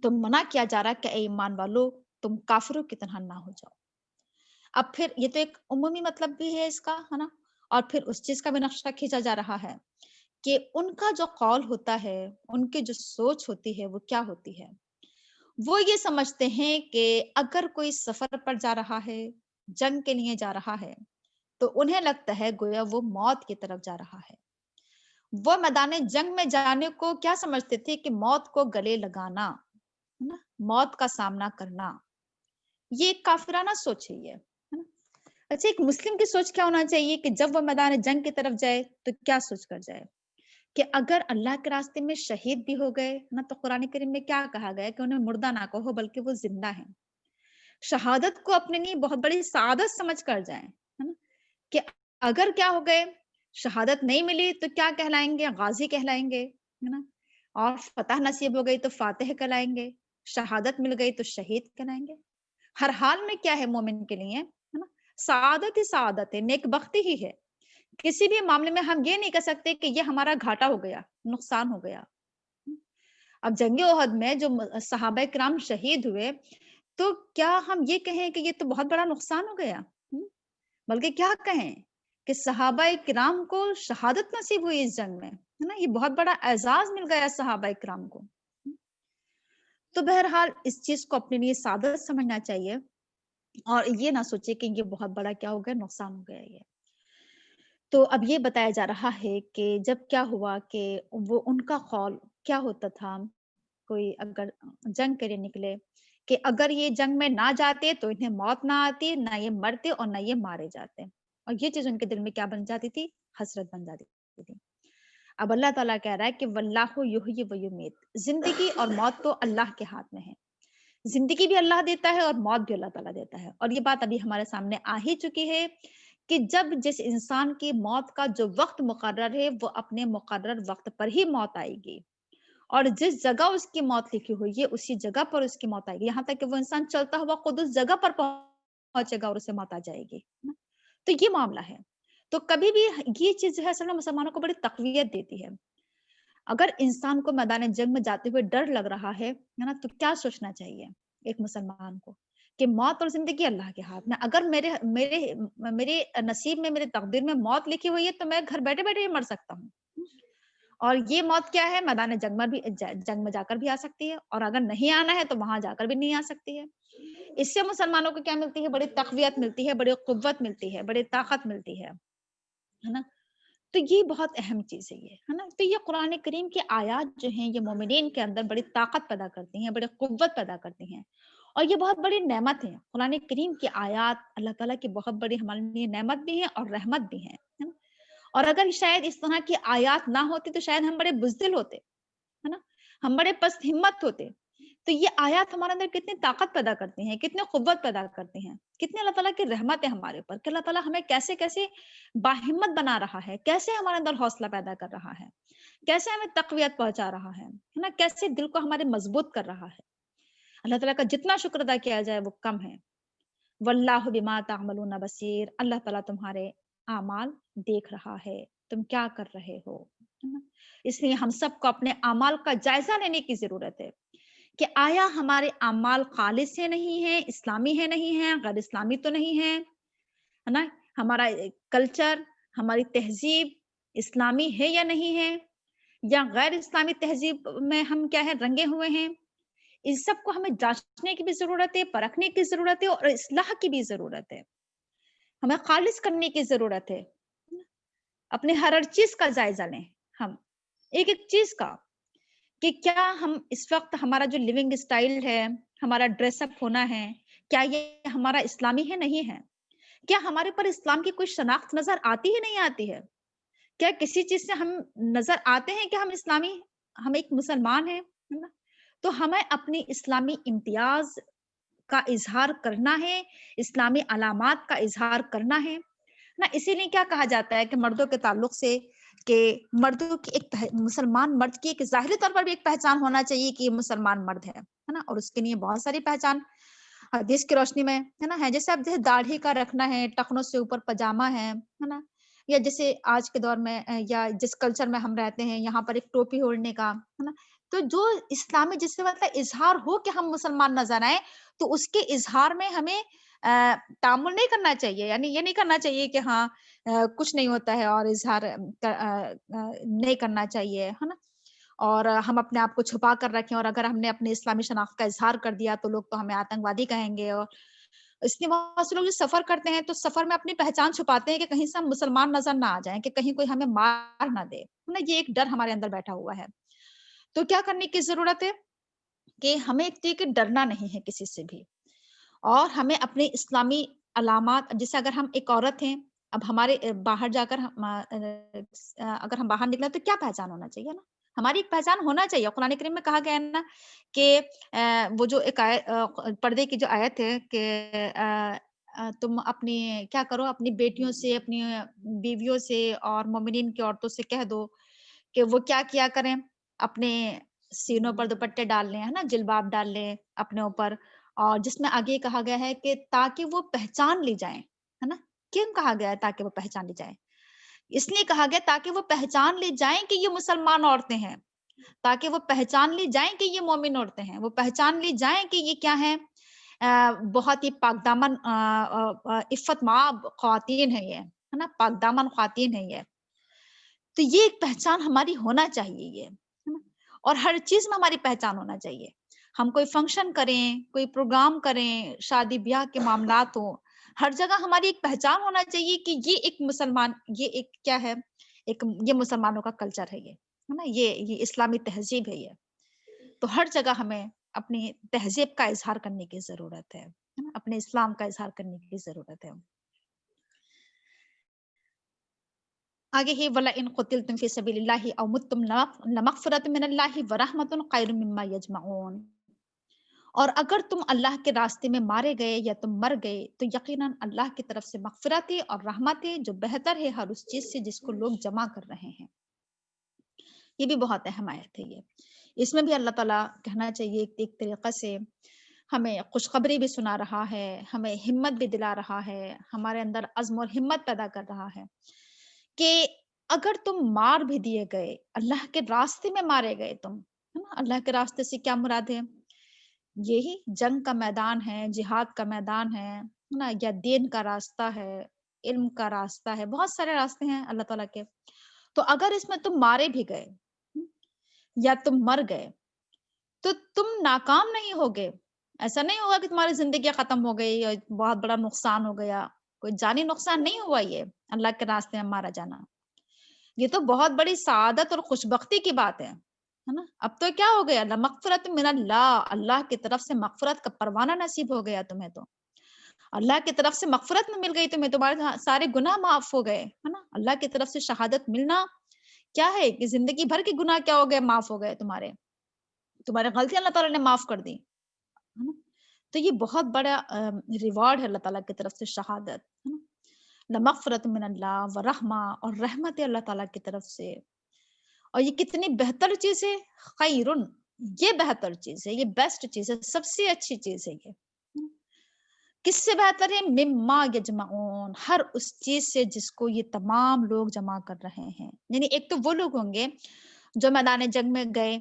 تو منع کیا جا رہا کہ اے ایمان والو تم کافروں کی طرح نہ ہو جاؤ۔ اب پھر یہ تو ایک عمومی مطلب بھی ہے اس کا، ہے نا، اور پھر اس چیز کا بھی نقشہ کھینچا جا رہا ہے کہ ان کا جو قول ہوتا ہے، ان کی جو سوچ ہوتی ہے وہ کیا ہوتی ہے، وہ یہ سمجھتے ہیں کہ اگر کوئی سفر پر جا رہا ہے، جنگ کے لیے جا رہا ہے، تو انہیں لگتا ہے گویا وہ موت کی طرف جا رہا ہے۔ وہ میدان جنگ میں جانے کو کیا سمجھتے تھے کہ موت کو گلے لگانا، ہے نا، موت کا سامنا کرنا، یہ ایک کافرانہ سوچ ہے یہ، ہے نا۔ اچھا، ایک مسلم کی سوچ کیا ہونا چاہیے کہ جب وہ میدان جنگ کی طرف جائے تو کیا سوچ کر جائے کہ اگر اللہ کے راستے میں شہید بھی ہو گئے نا، تو قرآن کریم میں کیا کہا گیا کہ انہیں مردہ نہ کہو بلکہ وہ زندہ ہیں، شہادت کو اپنے لیے بہت بڑی سعادت سمجھ کر جائیں، ہے نا، کہ اگر کیا ہو گئے، شہادت نہیں ملی تو کیا کہلائیں گے؟ غازی کہلائیں گے، ہے نا، اور فتح نصیب ہو گئی تو فاتح کہلائیں گے، شہادت مل گئی تو شہید کہلائیں گے۔ ہر حال میں کیا ہے مومن کے لیے، ہے نا، سعادت ہی سعادت ہے، نیک بختی ہی ہے. کسی بھی معاملے میں ہم یہ نہیں کہہ سکتے کہ یہ ہمارا گھاٹا ہو گیا، نقصان ہو گیا. اب جنگ احد میں جو صحابہ کرام شہید ہوئے، تو کیا ہم یہ کہیں کہ یہ تو بہت بڑا نقصان ہو گیا؟ بلکہ کیا کہیں کہ صحابہ کرام کو شہادت نصیب ہوئی اس جنگ میں، ہے نا. یہ بہت بڑا اعزاز مل گیا صحابہ کرام کو. تو بہرحال اس چیز کو اپنے لیے سعادت سمجھنا چاہیے، اور یہ نہ سوچے کہ یہ بہت بڑا کیا ہو گیا، نقصان ہو گیا یہ. تو اب یہ بتایا جا رہا ہے کہ جب کیا ہوا کہ وہ ان کا قول کیا ہوتا تھا، کوئی اگر جنگ کے لیے نکلے کہ اگر یہ جنگ میں نہ جاتے تو انہیں موت نہ آتی، نہ یہ مرتے اور نہ یہ مارے جاتے. اور یہ چیز ان کے دل میں کیا بن جاتی تھی؟ حسرت بن جاتی تھی. اب اللہ تعالیٰ کہہ رہا ہے کہ واللہ یحیی و یمیت، زندگی اور موت تو اللہ کے ہاتھ میں ہے. زندگی بھی اللہ دیتا ہے اور موت بھی اللہ تعالیٰ دیتا ہے. اور یہ بات ابھی ہمارے سامنے آ ہی چکی ہے کہ جب جس انسان کی موت کا جو وقت مقرر ہے، وہ اپنے مقرر وقت پر ہی موت آئے گی، اور جس جگہ اس کی موت لکھی ہوئی ہے اسی جگہ پر اس کی موت آئے گی. یہاں تک کہ وہ انسان چلتا ہوا خود اس جگہ پر پہنچے گا اور اسے موت آ جائے گی. تو یہ معاملہ ہے. تو کبھی بھی یہ چیز جو ہے اصل میں مسلمانوں کو بڑی تقویت دیتی ہے. اگر انسان کو میدان جنگ میں جاتے ہوئے ڈر لگ رہا ہے نا، تو کیا سوچنا چاہیے ایک مسلمان کو کہ موت اور زندگی اللہ کے ہاتھ میں. اگر میرے نصیب میں، میرے تقدیر میں موت لکھی ہوئی ہے تو میں گھر بیٹھے بیٹھے مر سکتا ہوں. اور یہ موت کیا ہے؟ میدان جنگ میں جا کر بھی آ سکتی ہے، اور اگر نہیں آنا ہے تو وہاں جا کر بھی نہیں آ سکتی ہے. اس سے مسلمانوں کو کیا ملتی ہے؟ بڑی تقویت ملتی ہے، بڑی قوت ملتی ہے، بڑی طاقت ملتی ہے نا. تو یہ بہت اہم چیز ہے یہ، ہے نا. تو یہ قرآن کریم کی آیات جو ہیں یہ مومنین کے اندر بڑی طاقت پیدا کرتی ہیں، بڑی قوت پیدا کرتی ہیں، اور یہ بہت بڑی نعمت ہے. قرآن کریم کی آیات اللہ تعالیٰ کی بہت بڑی ہمارے لیے نعمت بھی ہے اور رحمت بھی ہے. اور اگر شاید اس طرح کی آیات نہ ہوتی تو شاید ہم بڑے بزدل ہوتے، ہے نا، ہم بڑے پست ہمت ہوتے. تو یہ آیات ہمارے اندر کتنی طاقت پیدا کرتی ہیں، کتنی قوت پیدا کرتی ہیں، کتنے اللہ تعالیٰ کی رحمت ہے ہمارے اوپر کہ اللہ تعالیٰ ہمیں کیسے کیسے باہمت بنا رہا ہے، کیسے ہمارے اندر حوصلہ پیدا کر رہا ہے، کیسے ہمیں تقویت پہنچا رہا ہے نا، کیسے دل کو ہمارے مضبوط کر رہا ہے. اللہ تعالیٰ کا جتنا شکر ادا کیا جائے وہ کم ہے. واللہ بما تعملون بصیر، اللہ تعالیٰ تمہارے اعمال دیکھ رہا ہے، تم کیا کر رہے ہو. اس لیے ہم سب کو اپنے اعمال کا جائزہ لینے کی ضرورت ہے کہ آیا ہمارے اعمال خالص ہے نہیں ہے، اسلامی ہے نہیں ہے، غیر اسلامی تو نہیں ہے نا. ہمارا کلچر، ہماری تہذیب اسلامی ہے یا نہیں ہے، یا غیر اسلامی تہذیب میں ہم کیا ہے، رنگے ہوئے ہیں. اس سب کو ہمیں جانچنے کی بھی ضرورت ہے، پرکھنے کی ضرورت ہے، اور اصلاح کی بھی ضرورت ہے. ہمیں خالص کرنے کی ضرورت ہے. اپنے ہر چیز کا جائزہ لیں، ہم ایک ایک چیز کا، کہ کیا ہم اس وقت ہمارا جو لیونگ اسٹائل ہے، ہمارا ڈریس اپ ہونا ہے، کیا یہ ہمارا اسلامی ہے نہیں ہے. کیا ہمارے پر اسلام کی کوئی شناخت نظر آتی ہے نہیں آتی ہے. کیا کسی چیز سے ہم نظر آتے ہیں کہ ہم اسلامی، ہم ایک مسلمان ہیں. تو ہمیں اپنی اسلامی امتیاز کا اظہار کرنا ہے، اسلامی علامات کا اظہار کرنا ہے نا. اسی لیے کیا کہا جاتا ہے کہ مردوں کے تعلق سے کہ مردوں کی ایک مسلمان مرد کی ایک ظاہری طور پر بھی ایک پہچان ہونا چاہیے کہ یہ مسلمان مرد ہے نا. اور اس کے لیے بہت ساری پہچان حدیث کی روشنی میں ہے نا ہے. جیسے اب جیسے داڑھی کا رکھنا ہے، ٹخنوں سے اوپر پاجامہ ہے نا، یا جیسے آج کے دور میں یا جس کلچر میں ہم رہتے ہیں یہاں پر ایک ٹوپی اوڑھنے کا ہے نا. تو جو اسلامی جس سے مطلب اظہار ہو کہ ہم مسلمان نظر آئے، تو اس کے اظہار میں ہمیں تعامل نہیں کرنا چاہیے. یعنی یہ نہیں کرنا چاہیے کہ ہاں کچھ نہیں ہوتا ہے اور اظہار نہیں کرنا چاہیے، ہے نا. اور ہم اپنے آپ کو چھپا کر رکھیں، اور اگر ہم نے اپنے اسلامی شناخت کا اظہار کر دیا تو لوگ تو ہمیں آتنکوادی کہیں گے. اور اس لیے بہت سے لوگ جو سفر کرتے ہیں تو سفر میں اپنی پہچان چھپاتے ہیں کہ کہیں سے ہم مسلمان نظر نہ آ جائیں، کہ کہیں کوئی ہمیں مار نہ دے نا. یہ ایک ڈر ہمارے اندر بیٹھا ہوا ہے. تو کیا کرنے کی ضرورت ہے کہ ہمیں ایک ڈرنا نہیں ہے کسی سے بھی، اور ہمیں اپنے اسلامی علامات، جیسے اگر ہم ایک عورت ہیں، اب ہمارے باہر جا کر اگر ہم باہر نکلیں تو کیا پہچان ہونا چاہیے نا. ہماری ایک پہچان ہونا چاہیے. قرآن کریم میں کہا گیا ہے نا کہ وہ جو ایک پردے کی جو آیت ہے کہ تم اپنی کیا کرو، اپنی بیٹیوں سے، اپنی بیویوں سے اور مومنین کی عورتوں سے کہہ دو کہ وہ کیا کیا کریں، اپنے سینوں پر دوپٹے ڈال لیں، ہے نا، جلباب ڈال لیں اپنے اوپر. اور جس میں آگے کہا گیا ہے کہ تاکہ وہ پہچان لی جائیں ہے نا؟ کیوں کہا گیا ہے تاکہ وہ پہچان لی جائے؟ اس لیے کہا گیا تاکہ وہ پہچان لی جائیں کہ یہ مسلمان عورتیں ہیں، تاکہ وہ پہچان لی جائیں کہ یہ مومن عورتیں ہیں، وہ پہچان لی جائیں کہ یہ کیا ہیں، بہت ہی پاک دامن عفت مآب خواتین ہیں یہ، ہے نا، پاک دامن خواتین ہیں یہ۔ تو یہ ایک پہچان ہماری ہونا چاہیے یہ، ہے نا؟ اور ہر چیز میں ہماری پہچان ہونا چاہیے۔ ہم کوئی فنکشن کریں، کوئی پروگرام کریں، شادی بیاہ کے معاملات ہوں، ہر جگہ ہماری ایک پہچان ہونا چاہیے کہ یہ ایک مسلمان، یہ ایک کیا ہے، ایک یہ مسلمانوں کا کلچر ہے یہ، ہے نا، یہ اسلامی تہذیب ہے یہ۔ تو ہر جگہ ہمیں اپنی تہذیب کا اظہار کرنے کی ضرورت ہے نا، اپنے اسلام کا اظہار کرنے کی ضرورت ہے۔ آگے ہی وَلَئِن قُتِلْتُمْ فِي سَبِيلِ اللَّهِ أَوْ مُتُّمْ لَمَغْفِرَةٌ مِّنَ اللَّهِ وَرَحْمَةٌ خَيْرٌ مِّمَّا يَجْمَعُونَ۔ اور اگر تم اللہ کے راستے میں مارے گئے یا تم مر گئے تو یقیناً اللہ کی طرف سے مغفرت ہے اور رحمت ہے، جو بہتر ہے ہر اس چیز سے جس کو لوگ جمع کر رہے ہیں۔ یہ بھی بہت اہم آیت ہے یہ۔ اس میں بھی اللہ تعالیٰ کہنا چاہیے ایک طریقہ سے ہمیں خوشخبری بھی سنا رہا ہے، ہمیں ہمت بھی دلا رہا ہے، ہمارے اندر عزم اور ہمت پیدا کر رہا ہے کہ اگر تم مار بھی دیے گئے، اللہ کے راستے میں مارے گئے تم، ہے نا، اللہ کے راستے سے کیا مراد ہے؟ یہی جنگ کا میدان ہے، جہاد کا میدان ہے نا، یا دین کا راستہ ہے، علم کا راستہ ہے، بہت سارے راستے ہیں اللہ تعالیٰ کے۔ تو اگر اس میں تم مارے بھی گئے یا تم مر گئے تو تم ناکام نہیں ہوگے۔ ایسا نہیں ہوگا کہ تمہاری زندگی ختم ہو گئی یا بہت بڑا نقصان ہو گیا، کوئی جانی نقصان نہیں ہوا یہ اللہ کے راستے میں مارا جانا۔ یہ تو بہت بڑی سعادت اور خوشبختی کی بات ہے نا۔ اب تو کیا ہو گیا، لمغفرۃ من اللہ، اللہ کی طرف سے مغفرت کا پروانہ نصیب ہو گیا تمہیں، تو اللہ کی طرف سے مغفرت میں مل گئی تمہیں، تمہارے سارے گناہ معاف ہو گئے، ہے نا۔ اللہ کی طرف سے شہادت ملنا کیا ہے کہ زندگی بھر کے گناہ کیا ہو گئے، معاف ہو گئے، تمہارے غلطی اللہ تعالیٰ نے معاف کر دی، ہے نا۔ تو یہ بہت بڑا ریوارڈ ہے اللہ تعالیٰ کی طرف سے شہادت، ہے نا۔ لمغفرۃ من اللہ ورحمہ، اور رحمت ہے اللہ تعالیٰ کی طرف سے۔ اور یہ کتنی بہتر چیز ہے، خیرن، یہ بہتر چیز ہے، یہ بیسٹ چیز ہے، سب سے اچھی چیز ہے یہ۔ کس سے بہتر ہے؟ مما یجمعون، ہر اس چیز سے جس کو یہ تمام لوگ جمع کر رہے ہیں۔ یعنی ایک تو وہ لوگ ہوں گے جو میدان جنگ میں گئے،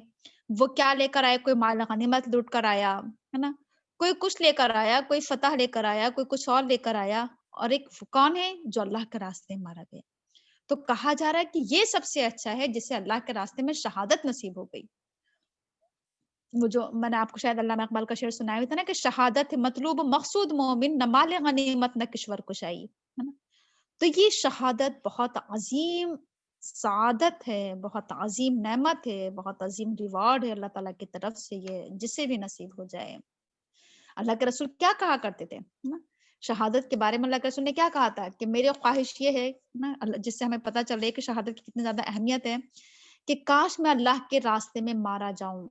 وہ کیا لے کر آئے؟ کوئی مال غنیمت لوٹ کر آیا، ہے نا، کوئی کچھ لے کر آیا، کوئی فتح لے کر آیا، کوئی کچھ اور لے کر آیا، اور ایک کون ہے جو اللہ کے راستے میں مارا گیا۔ تو کہا جا رہا ہے کہ یہ سب سے اچھا ہے جسے اللہ کے راستے میں شہادت نصیب ہو گئی۔ وہ جو میں نے آپ کو شاید علامہ اقبال کا شعر سنایا ہوتا نا کہ شہادت مطلوب مقصود مومن، نہ مال غنیمت نہ کشور کشائی، ہے نا۔ تو یہ شہادت بہت عظیم سعادت ہے، بہت عظیم نعمت ہے، بہت عظیم ریوارڈ ہے اللہ تعالیٰ کی طرف سے، یہ جسے بھی نصیب ہو جائے۔ اللہ کے رسول کیا کہا کرتے تھے نا، شہادت کے بارے میں اللہ کے رسول نے کیا کہا تھا کہ میری خواہش یہ ہے نا، جس سے ہمیں پتہ چل رہا ہے کہ شہادت کی کتنی زیادہ اہمیت ہے، کہ کاش میں اللہ کے راستے میں مارا جاؤں،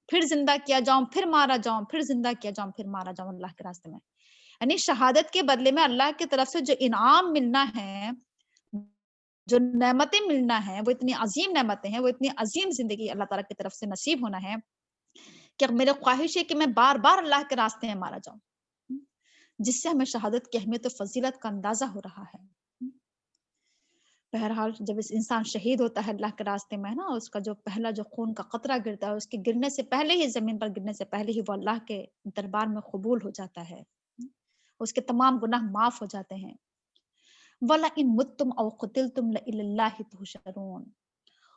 پھر زندہ کیا جاؤں، پھر مارا جاؤں، پھر زندہ کیا جاؤں، پھر مارا جاؤں اللہ کے راستے میں۔ یعنی شہادت کے بدلے میں اللہ کی طرف سے جو انعام ملنا ہے، جو نعمتیں ملنا ہے، وہ اتنی عظیم نعمتیں ہیں، وہ اتنی عظیم زندگی اللہ تعالیٰ کی طرف سے نصیب ہونا ہے کہ میرے خواہش ہے کہ میں بار بار اللہ کے راستے میں مارا جاؤں، جس سے ہمیں شہادت کی اہمیت و فضیلت کا اندازہ ہو رہا ہے۔ بہرحال جب اس انسان شہید ہوتا ہے اللہ کے راستے میں نا، اس کا جو پہلا جو خون کا قطرہ گرتا ہے، اس کے گرنے سے پہلے ہی، زمین پر گرنے سے پہلے ہی وہ اللہ کے دربار میں قبول ہو جاتا ہے، اس کے تمام گناہ معاف ہو جاتے ہیں۔ وَلَئِن مُتُّمْ أَوْ قُتِلْتُمْ لَإِلَى اللَّهِ تُحْشَرُونَ،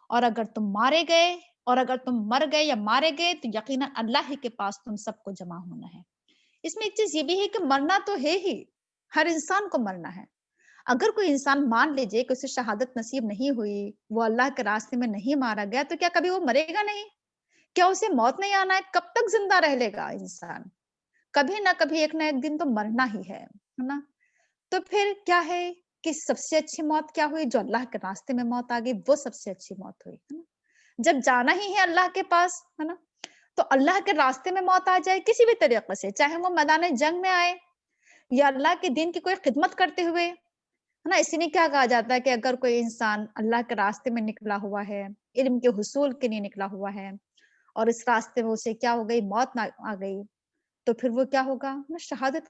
اور اگر تم مارے گئے اور اگر تم مر گئے یا مارے گئے تو یقیناً اللہ ہی کے پاس تم سب کو جمع ہونا ہے۔ اس میں ایک چیز یہ بھی ہے کہ مرنا تو ہے ہی، ہر انسان کو مرنا ہے۔ اگر کوئی انسان مان لیجئے کہ اسے شہادت نصیب نہیں ہوئی، وہ اللہ کے راستے میں نہیں مارا گیا، تو کیا کبھی وہ مرے گا نہیں؟ کیا اسے موت نہیں آنا ہے؟ کب تک زندہ رہ لے گا انسان؟ کبھی نہ ایک دن تو مرنا ہی ہے نا۔ تو پھر کیا ہے کہ سب سے اچھی موت کیا ہوئی؟ جو اللہ کے راستے میں موت آ گئی، وہ سب سے اچھی موت ہوئی، ہے نا۔ جب جانا ہی ہے اللہ کے پاس، ہے نا، تو اللہ کے راستے میں موت آ جائے کسی بھی طریقے سے، چاہے وہ میدان جنگ میں آئے یا اللہ کے دین کی کوئی خدمت کرتے ہوئے، ہے نا۔ اسی میں کیا کہا جاتا ہے کہ اگر کوئی انسان اللہ کے راستے میں نکلا ہوا ہے، علم کے حصول کے لیے نکلا ہوا ہے، اور اس راستے میں اسے کیا ہو گئی؟ موت نہ آ گئی، تو پھر وہ کیا ہوگا؟ شہادت